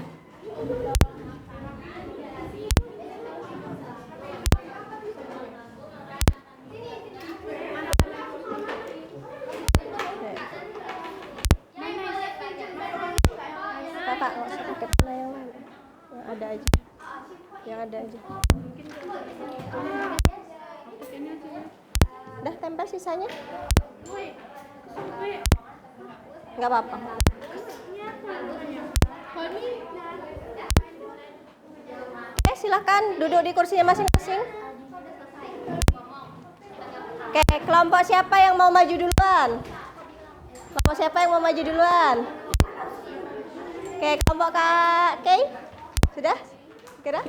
Kakak, nggak usah pakai pena yang lain. Yang ada aja. Yang ada aja. Udah tempel sisanya? Nggak apa-apa. Oke, silakan duduk di kursinya masing-masing. Oke, kelompok siapa yang mau maju duluan? Kelompok siapa yang mau maju duluan? Oke, kelompok Kak Kay? Sudah? Kira?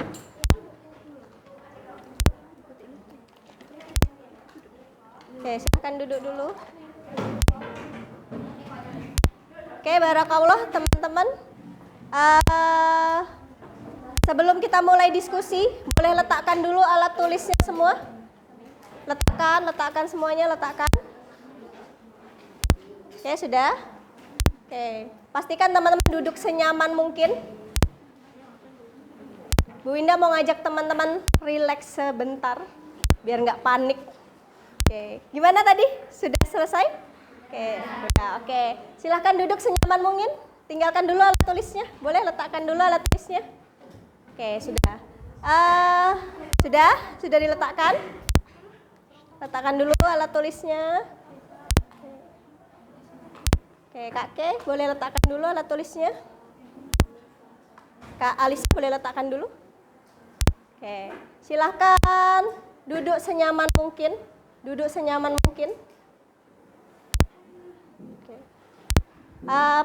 Oke, silakan duduk dulu. Oke, barakallah teman-teman. Sebelum kita mulai diskusi, boleh letakkan dulu alat tulisnya semua. Letakkan semuanya, letakkan. Oke, sudah. Oke, pastikan teman-teman duduk senyaman mungkin. Bu Winda mau ngajak teman-teman rileks sebentar, biar nggak panik. Oke, gimana tadi? Sudah selesai? Oke, sudah. Oke, silahkan duduk senyaman mungkin. Tinggalkan dulu alat tulisnya. Boleh letakkan dulu alat tulisnya. Oke, sudah. Sudah diletakkan. Letakkan dulu alat tulisnya. Oke, Kak Ke, boleh letakkan dulu alat tulisnya. Kak Alisa boleh letakkan dulu. Oke, silahkan duduk senyaman mungkin. Duduk senyaman mungkin. Oke.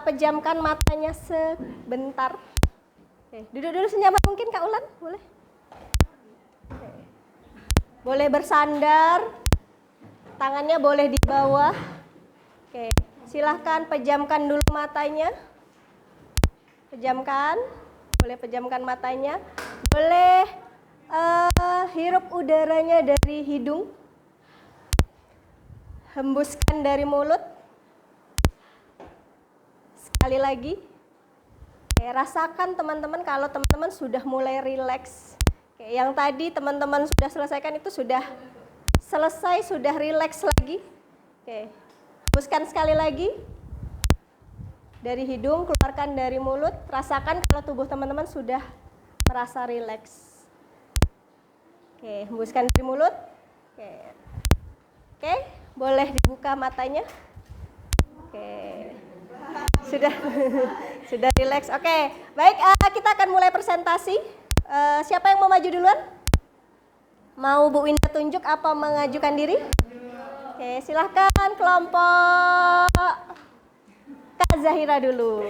Pejamkan matanya sebentar. Oke, duduk dulu senyaman mungkin Kak Ulan, boleh? Oke. Boleh bersandar. Tangannya boleh di bawah. Oke, silahkan pejamkan dulu matanya. Pejamkan. Boleh pejamkan matanya. Boleh hirup udaranya dari hidung. Hembuskan dari mulut. Sekali lagi. Oke, rasakan teman-teman kalau teman-teman sudah mulai rileks. Oke, yang tadi teman-teman sudah selesaikan itu sudah selesai, sudah rileks lagi. Oke, hembuskan sekali lagi. Dari hidung, keluarkan dari mulut. Rasakan kalau tubuh teman-teman sudah merasa rileks. Oke, hembuskan dari mulut. Oke, boleh dibuka matanya. Oke, sudah rileks. Oke, baik, kita akan mulai presentasi. Siapa yang mau maju duluan? Mau Bu Winda tunjuk apa mengajukan diri? Oke, silahkan kelompok Kak Zahira dulu.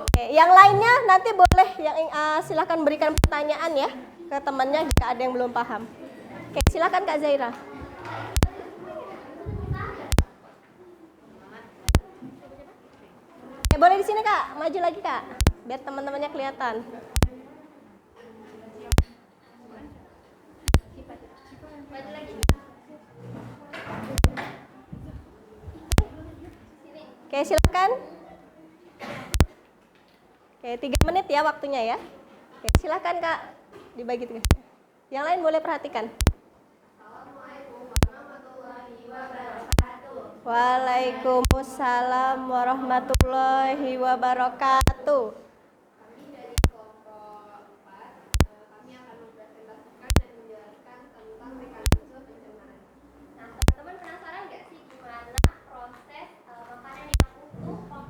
Oke, yang lainnya nanti boleh silahkan berikan pertanyaan ya ke temannya jika ada yang belum paham. Oke, silahkan Kak Zahira. Oke, boleh di sini Kak, maju lagi Kak, biar teman-temannya kelihatan. Oke, silakan. Oke, 3 menit ya waktunya ya. Oke, silakan Kak, dibagi 3. Yang lain boleh perhatikan. Waalaikumsalam warahmatullahi wabarakatuh. Teman-teman penasaran nggak sih gimana proses makanan yang utuh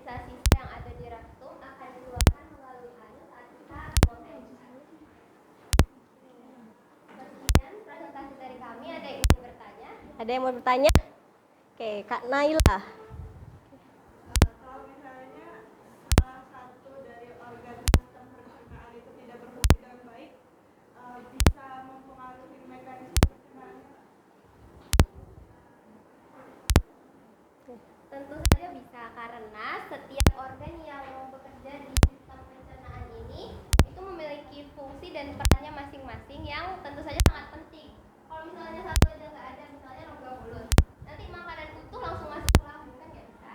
sisa-sisa yang ada di rektum akan dikeluarkan melalui anus saat kita buang air besar. Sekian presentasi dari kami. Ada yang ingin bertanya? Ada yang mau bertanya? Oke, Kak Naila. Kalau misalnya salah satu dari organ sistem pencernaan itu tidak berfungsi dengan baik, bisa mempengaruhi mekanisme pencernaannya. Tentu saja bisa, karena setiap organ yang bekerja di sistem pencernaan ini itu memiliki fungsi dan perannya masing-masing yang tentu saja sangat penting. Kalau misalnya satu aja nggak ada, misalnya rongga mulut, nanti makanan utuh langsung masuk ke lambung kan nggak bisa.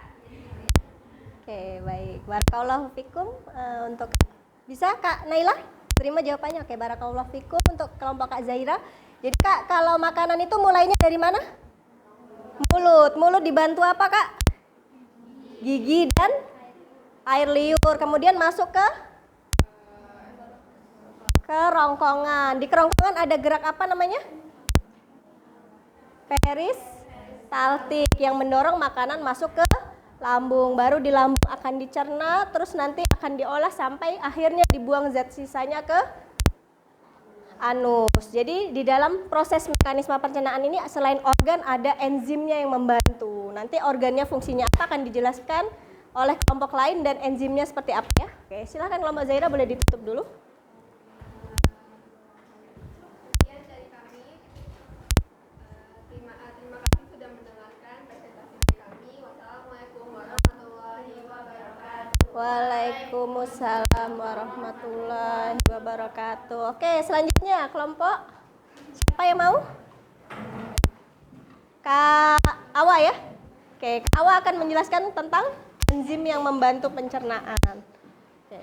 Oke, baik. Barakallahu fikum. Untuk bisa Kak Naila terima jawabannya. Oke, barakallahu fikum untuk kelompok Kak Zaira. Jadi Kak, kalau makanan itu mulainya dari mana? Mulut. Mulut dibantu apa Kak? Gigi dan air liur. Kemudian masuk ke kerongkongan. Di kerongkongan ada gerak apa namanya? Peristaltik yang mendorong makanan masuk ke lambung. Baru di lambung akan dicerna, terus nanti akan diolah sampai akhirnya dibuang zat sisanya ke anus. Jadi di dalam proses mekanisme pencernaan ini selain organ ada enzimnya yang membantu. Nanti organnya fungsinya apa akan dijelaskan oleh kelompok lain dan enzimnya seperti apa ya. Oke, silakan kelompok Zaira boleh ditutup dulu. Sekian dari kami. Terima kasih sudah mendengarkan presentasi dari kami. Wassalamualaikum warahmatullahi wabarakatuh. Waalaikumsalam warahmatullahi wabarakatuh. Oke, selanjutnya kelompok siapa yang mau? Kak Awa ya. Oke, Kak Awa akan menjelaskan tentang enzim yang membantu pencernaan. Oke.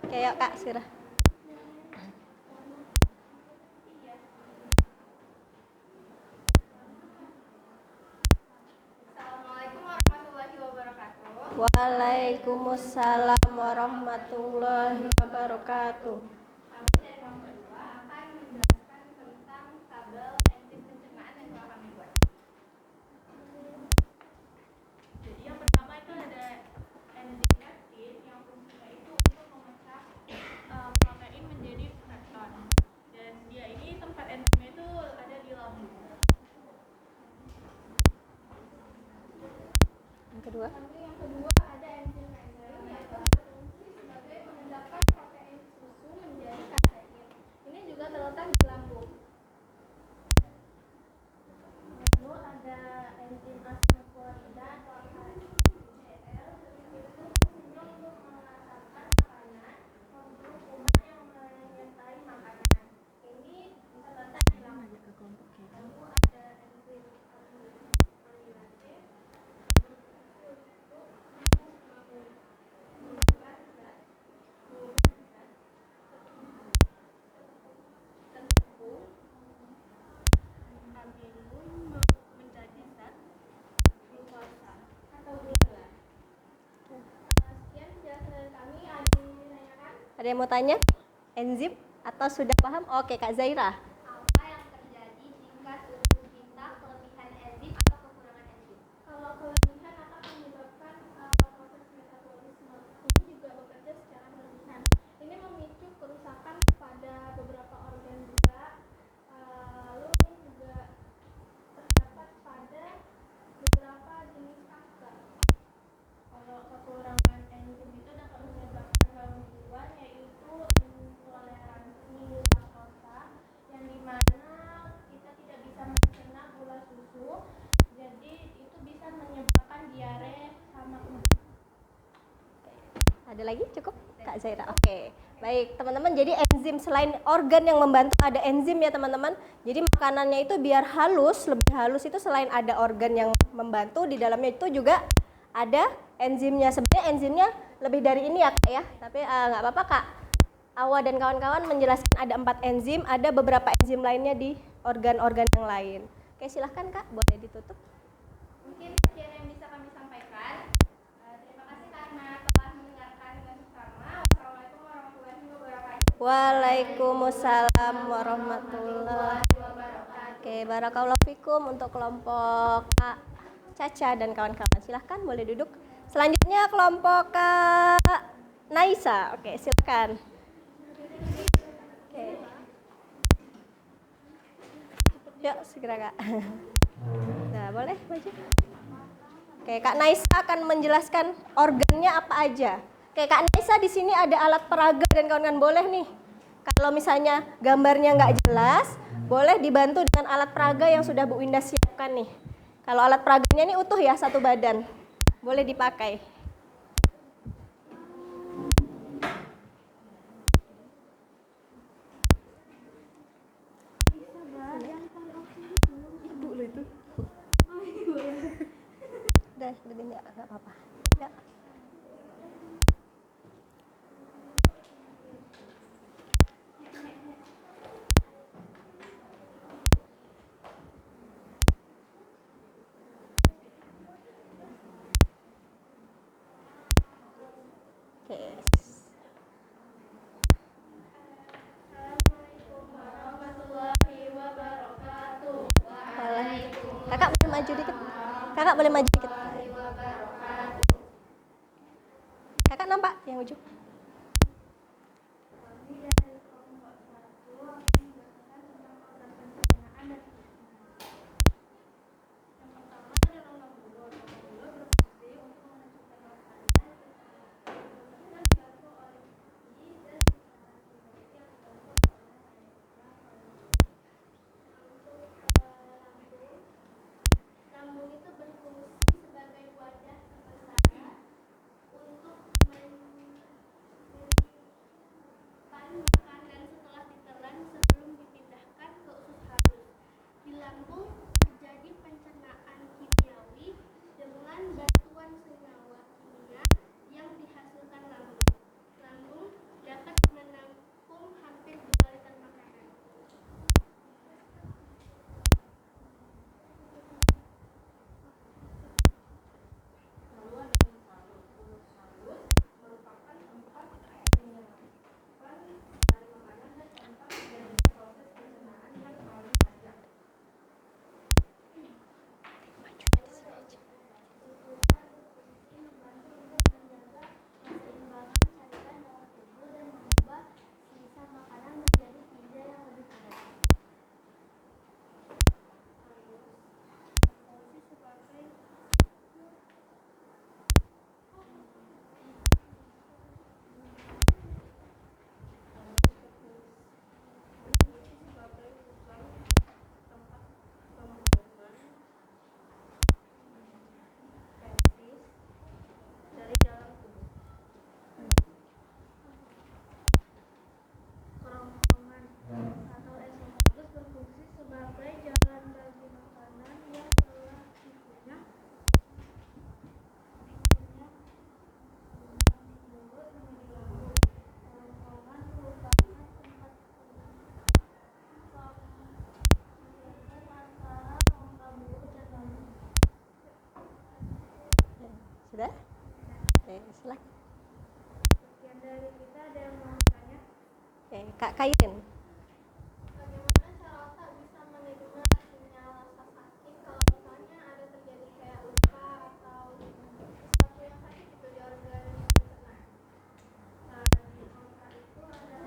Oke, yuk Kak Sirah. Assalamualaikum warahmatullahi wabarakatuh. Waalaikumsalam warahmatullahi wabarakatuh. Kami dari kelompok 2 akan menjelaskan tentang tabel enzim pencernaan yang telah kami buat. Jadi yang pertama itu ada enzim peptid yang fungsinya itu untuk memecah protein menjadi pepton. Dan dia ini tempat enzimnya itu ada di lambung. Yang kedua. Lalu yang kedua ada enzim membran yang berfungsi sebagai memindahkan protein susu menjadi kasein. Ini juga terletak di lambung. Lalu ada enzim asam klorida atau HCl. Itu fungsinya untuk mengantarkan makanan membunuh kuman yang menyertai makanan. Ini bisa terletak di lambung. Lalu ada enzim amilase. Menjadi zat glukosa atau gula. Sekian penjelasan dari kami. Ada yang ditanyakan? Ada yang mau tanya? Enzim atau sudah paham? Oke, Kak Zaira. Apa yang terjadi jika tubuh kita kelebihan enzim atau kekurangan enzim? Kalau kelebihan akan menyebabkan proses metabolisme. Ini juga bekerja secara berlebihan. Ini memicu kerusakan pada beberapa organ juga. Lalu ini juga terdapat pada beberapa jenis kanker. Kalau kekurangan enzim itu dapat menyebabkan gangguan yaitu intoleransi laktosa yang dimana kita tidak bisa mencerna gula susu, jadi itu bisa menyebabkan diare sama kematian. Ada lagi? Cukup? Kak Zaira. Oke. Baik, teman-teman. Jadi enzim selain organ yang membantu ada enzim ya, teman-teman. Jadi makanannya itu biar halus, lebih halus itu selain ada organ yang membantu, di dalamnya itu juga ada enzimnya. Sebenarnya enzimnya lebih dari ini ya, Kak ya. Tapi nggak apa-apa, Kak. Awa dan kawan-kawan menjelaskan ada 4 enzim, ada beberapa enzim lainnya di organ-organ yang lain. Oke, silahkan Kak, boleh ditutup. Mungkin sekian yang bisa kami sampaikan. Waalaikumsalam warahmatullahi wabarakatuh. Oke, barakallahu fikum untuk kelompok Kak Caca dan kawan-kawan. Silahkan boleh duduk. Selanjutnya kelompok Kak Naisa. Oke, silakan. Oke. Yuk, segera Kak. Nah, boleh maju. Oke, Kak Naisa akan menjelaskan organnya apa aja. Oke, Kak Naisa di sini ada alat peraga dan kawan-kawan boleh nih. Kalau misalnya gambarnya nggak jelas, boleh dibantu dengan alat peraga yang sudah Bu Winda siapkan nih. Kalau alat peraganya ini utuh ya, satu badan. Boleh dipakai. Udah nggak apa-apa. Ya. Oke. Kakak boleh maju dikit. Kakak boleh maju dikit. Kakak nampak yang ujung? Lambung itu berfungsi sebagai wadah sementara untuk menyimpan makanan setelah ditelan sebelum dipindahkan ke usus halus. Di lambung terjadi pencernaan kimiawi dengan bantuan senyawa kimia yang dihasilkan lambung. Lambung dapat menampung hampir 2 liter makanan. Kerongkongan atau esophagus berfungsi sebagai jalan bagi makanan yang telah dikunyah mulut menuju lambung. Kerongkongan merupakan tempat antara rongga mulut dan lambung. Sudah? Oke, silakan. Sekian dari kita, ada yang mau bertanya? Oke, Kak Kairin. Bagaimana cara otak bisa menerima sinyal rasa sakit kalau misalnya ada terjadi kayak luka atau sesuatu yang sakit gitu di organ pencernaan? Di otak itu ada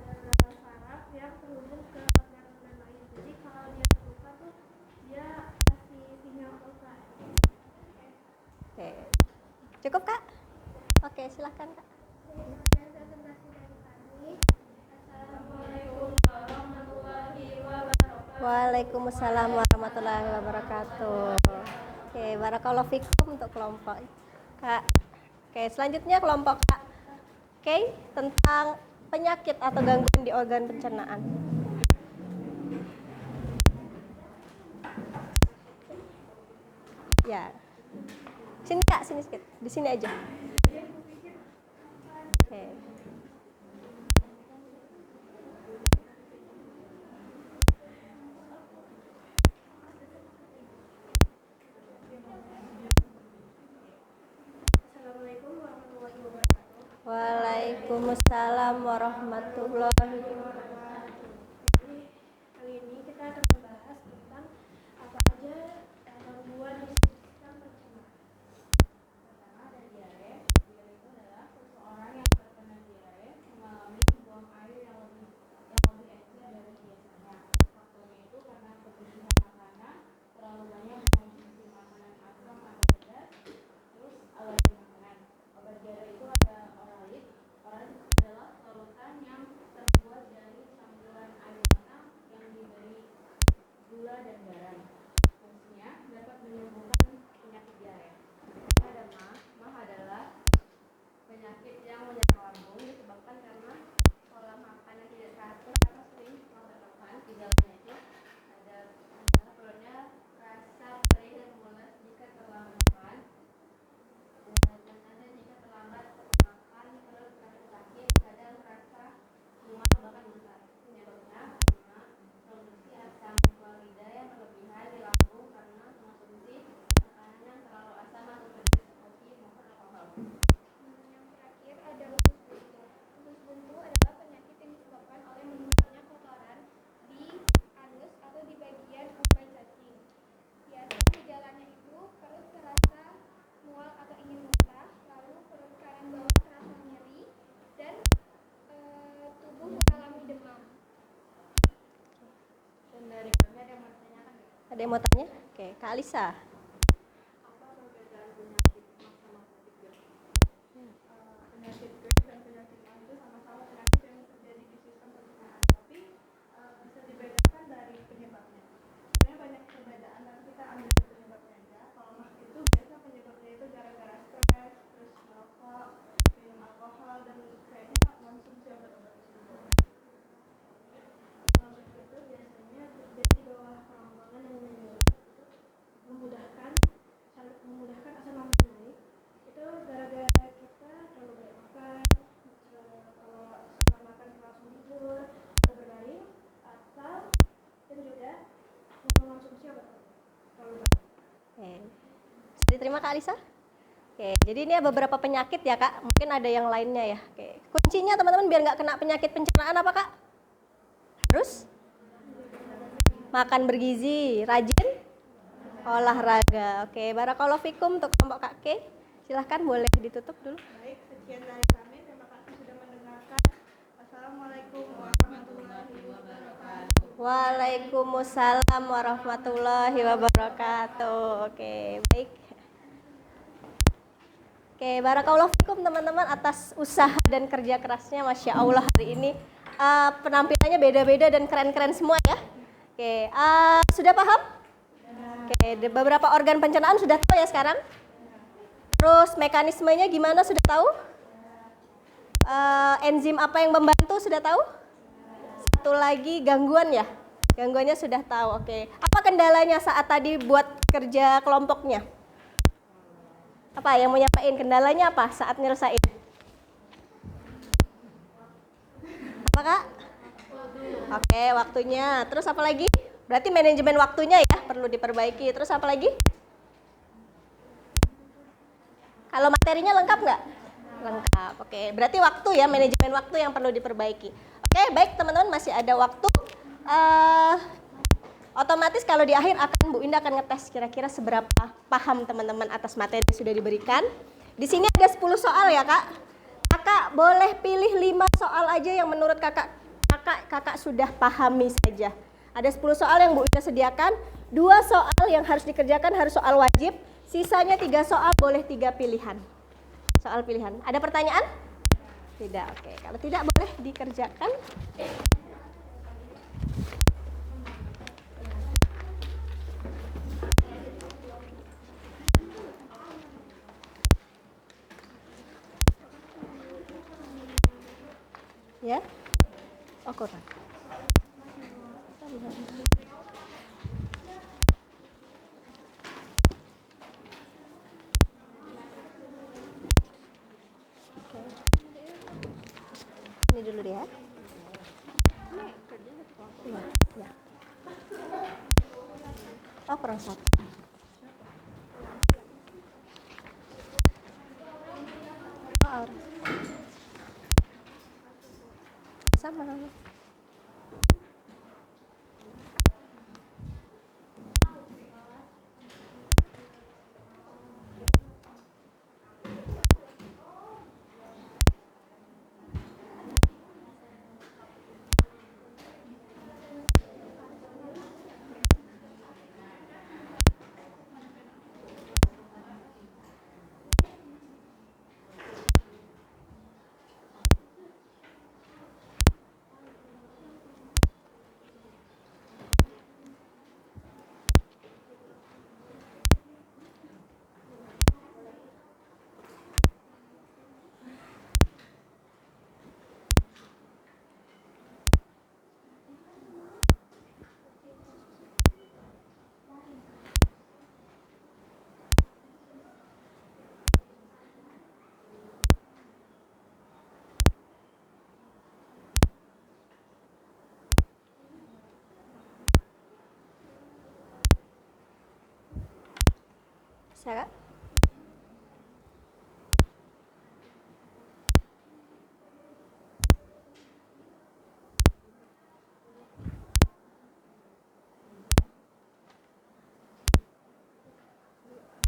beberapa saraf yang terhubung ke organ-organ lain. Jadi kalau dia terluka tuh dia kasih sinyal ke otak. Oke. Cukup, Kak? Oke, silakan, Kak. Sekian presentasi dari kami. Assalamualaikum warahmatullahi wabarakatuh. Waalaikumsalam warahmatullahi wabarakatuh. Oke, barakallahu fikum untuk kelompok Kak. Oke, selanjutnya kelompok Kak. Oke, tentang penyakit atau gangguan di organ pencernaan. Ya. Sini Kak, sini sedikit. Di sini aja. Oke. Assalamualaikum warahmatullahi wabarakatuh. Jadi kali ini kita akan membahas tentang apa aja gangguan di sistem pencernaan. Pertama ada diare. Diare itu adalah seseorang yang terkena diare mengalami buang air yang lebih encer dari biasanya. Faktornya itu karena kebersihan makanan, terlalu banyak mengonsumsi makanan asam atau pedas, terus alergi makanan. Obat diare itu ada oralit. Oralit adalah larutan yang terbuat dari campuran air matang yang diberi gula dan garam. Fungsinya dapat menyembuhkan penyakit diare. Ada mah. Mah adalah penyakit yang menyerang lambung disebabkan karena pola makan yang tidak teratur atau sering makan. Gejalanya itu adalah perutnya rasa perih dan mules jika terlambat makan. Dan ada jika terlambat makan, perut rasa sakit, kadang rasa mual bahkan muntah. Penyebabnya karena produksi asam chlorida yang berlebihan di lambung karena mengonsumsi makanan yang terlalu asam atau pedas seperti maupun alkohol. Yang terakhir ada usus buntu. Usus buntu adalah penyakit yang disebabkan oleh menumbuhnya kotoran di anus atau di bagian umpan cacing. Biasanya gejalanya itu perut terasa mual atau ingin muntah, lalu perut kanan bawah terasa nyeri, dan tubuh mengalami demam. Dan dari kami ada yang mau ditanyakan nggak? Ada yang mau tanya? Oke, Kak Alisa. Apa perbedaan penyakit mah sama penyakit GERD? Penyakit GERD dan penyakit mah itu sama-sama penyakit yang terjadi di sistem pencernaan, tapi bisa dibedakan dari penyebabnya. Sebenarnya banyak perbedaan, tapi kita ambil penyebabnya aja. Kalau mah itu biasa penyebabnya itu gara-gara stres, terus merokok, minum alkohol, dan kayaknya konsumsi obat-obat tersebut. Kalau itu biasanya terjadi di bawah kerongkongan yang memudahkan, sangat memudahkan asam lambung naik. Itu gara-gara kita terlalu banyak makan, kalau setelah makan langsung tidur, atau berbaring, atau dan juga mengonsumsi obat-obat terlalu banyak. Oke. Sudah diterima Kak Alisa? Oke, jadi ini beberapa penyakit ya Kak. Mungkin ada yang lainnya ya. Oke. Kuncinya teman-teman biar nggak kena penyakit pencernaan apa Kak? Harus makan bergizi, rajin olahraga. Oke, barakallahu fikum untuk kelompok Kak K. Silahkan boleh ditutup dulu. Baik, sekian dari kami. Terima kasih sudah mendengarkan. Assalamualaikum warahmatullahi wabarakatuh. Waalaikumsalam warahmatullahi wabarakatuh. Oke, baik. Oke, barakallahu fikum teman-teman atas usaha dan kerja kerasnya. Masya Allah hari ini penampilannya beda-beda dan keren-keren semua ya. Oke, sudah paham? Oke, beberapa organ pencernaan sudah tahu ya sekarang? Terus mekanismenya gimana sudah tahu? Enzim apa yang membantu sudah tahu? Satu lagi gangguan ya? Gangguannya sudah tahu, oke. Apa kendalanya saat tadi buat kerja kelompoknya? Apa yang mau nyampain? Kendalanya apa saat nyelesain? Apa Kak? Oke, waktunya. Terus apa lagi? Berarti manajemen waktunya ya perlu diperbaiki. Terus apa lagi? Kalau materinya lengkap nggak? Lengkap. Oke, berarti waktu ya, manajemen waktu yang perlu diperbaiki. Oke, baik teman-teman, masih ada waktu. Otomatis kalau di akhir Bu Indah akan ngetes kira-kira seberapa paham teman-teman atas materi yang sudah diberikan. Di sini ada 10 soal ya Kak. Kakak boleh pilih 5 soal aja yang menurut kakak sudah pahami saja. Ada 10 soal yang Bu Indah sediakan. 2 soal yang harus dikerjakan harus soal wajib. Sisanya 3 soal boleh 3 pilihan. Soal pilihan. Ada pertanyaan? Tidak, oke. Kalau tidak boleh dikerjakan. Ya? Oh, kurang. Ini dulu deh ya. Ya. Oh, kurang satu. Oh, Sama. Bisa Kak?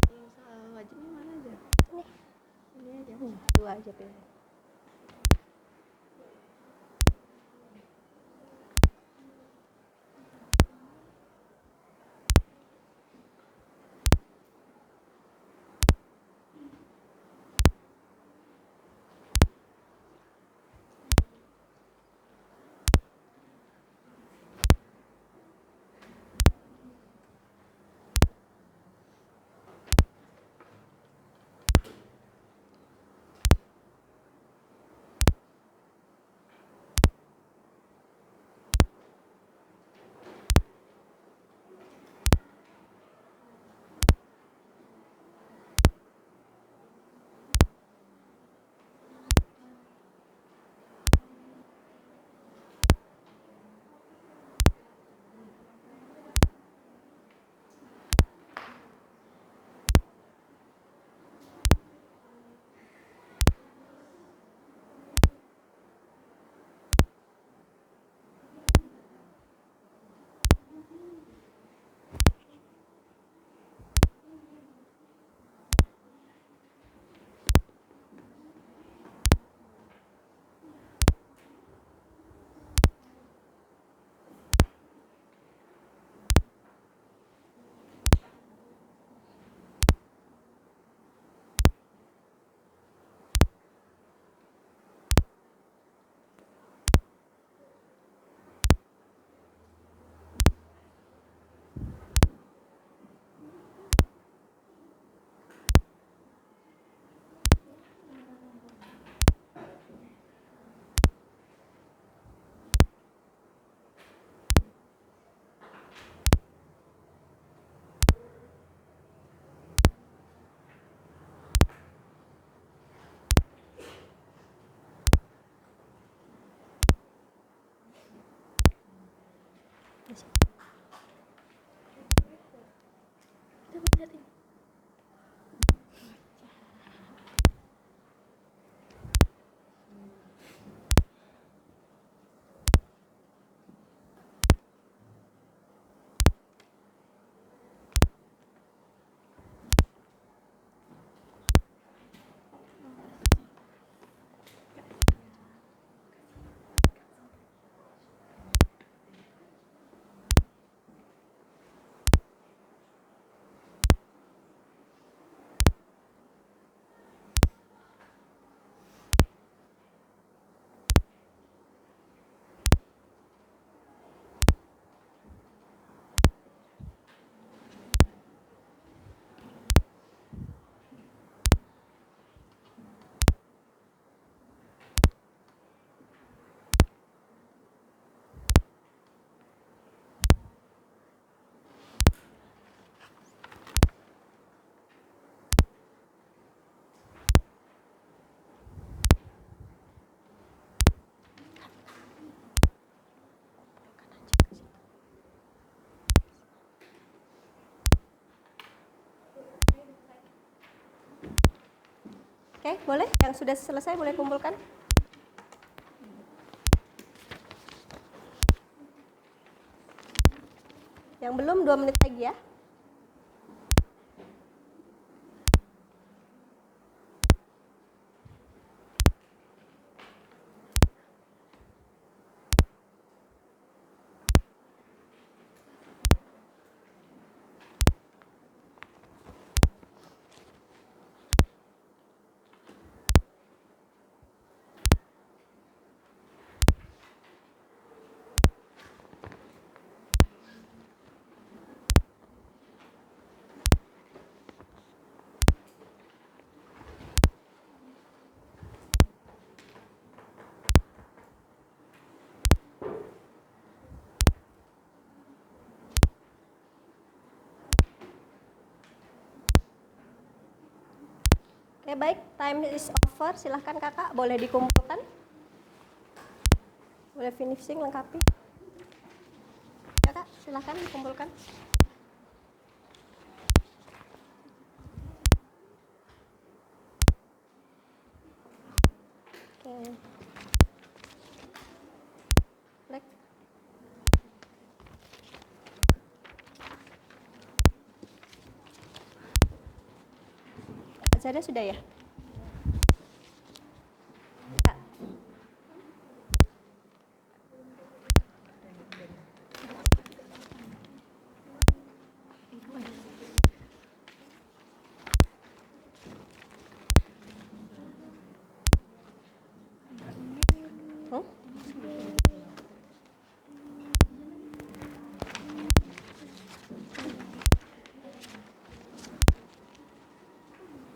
Yang soal wajibnya mana aja? Nih, Ini aja. 2 aja pilih. Oke, boleh? Yang sudah selesai boleh kumpulkan. Yang belum 2 menit lagi ya. Oke, baik, time is over. Silahkan kakak, boleh dikumpulkan. Boleh finishing, lengkapi. Ya kak, silahkan dikumpulkan. Oke. Black. Kak Zada sudah ya? Kak. Hmm?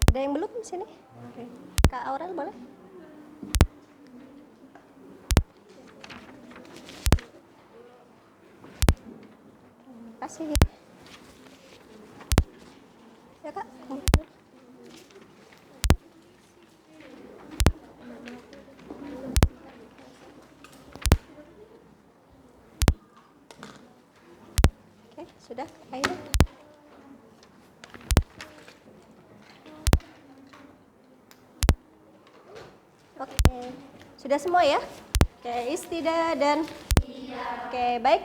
Ada yang belum di sini? Oke. Kak Aurel boleh? Terima kasih. Ya kak. Oke, sudah. Ayo. Oke, sudah semua ya? Oke, Istida dan Oke, baik.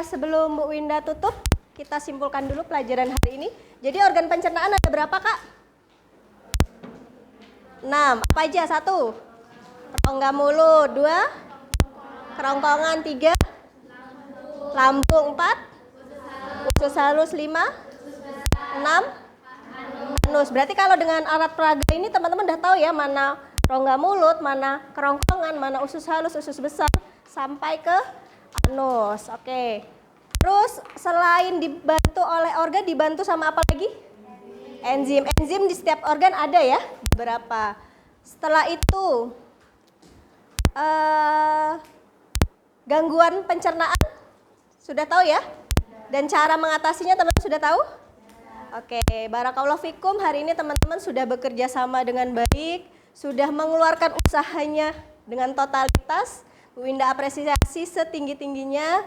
Sebelum Bu Winda tutup, kita simpulkan dulu pelajaran hari ini. Jadi organ pencernaan ada berapa, Kak? 6. Apa aja? 1. Rongga mulut. 2. Kerongkongan. 3. Lambung. 4. Usus halus. 5. 6. Anus. Berarti kalau dengan alat peraga ini teman-teman udah tahu ya mana rongga mulut, mana kerongkongan, mana usus halus, usus besar, sampai ke anus. Oke. Terus selain dibantu oleh organ, dibantu sama apa lagi? Enzim. Enzim di setiap organ ada ya, beberapa. Setelah itu gangguan pencernaan sudah tahu ya? Dan cara mengatasinya teman-teman sudah tahu? Oke, barakallahu fikum. Hari ini teman-teman sudah bekerja sama dengan baik, sudah mengeluarkan usahanya dengan totalitas. Bu Winda apresiasi setinggi-tingginya.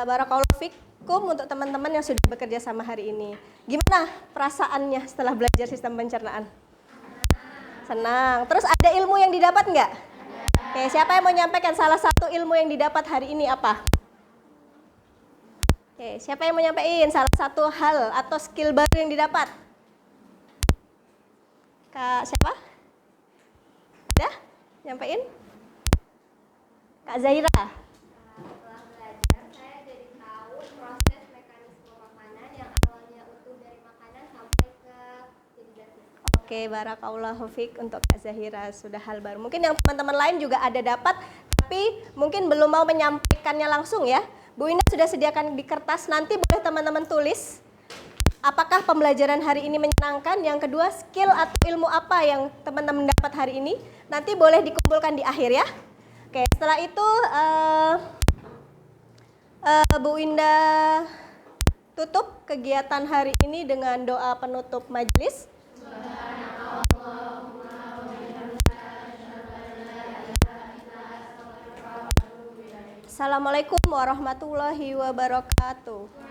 Barakallahu fikum untuk teman-teman yang sudah bekerja sama hari ini. Gimana perasaannya setelah belajar sistem pencernaan? Senang. Terus ada ilmu yang didapat nggak? Oke, siapa yang mau nyampaikan salah satu ilmu yang didapat hari ini apa? Oke, siapa yang mau nyampaikan salah satu hal atau skill baru yang didapat? Kak siapa? Ada? Nyampaikan? Kak Zahira. Setelah belajar, saya jadi tahu proses mekanisme makanan yang awalnya utuh dari makanan sampai ke jadi gasis. Oke, barakallahu fiik untuk Kak Zahira, sudah hal baru. Mungkin yang teman-teman lain juga ada dapat, tapi mungkin belum mau menyampaikannya langsung ya. Bu Winda sudah sediakan di kertas, nanti boleh teman-teman tulis. Apakah pembelajaran hari ini menyenangkan? Yang kedua, skill atau ilmu apa yang teman-teman dapat hari ini? Nanti boleh dikumpulkan di akhir ya. Oke, setelah itu Bu Winda tutup kegiatan hari ini dengan doa penutup majelis. Assalamualaikum warahmatullahi wabarakatuh.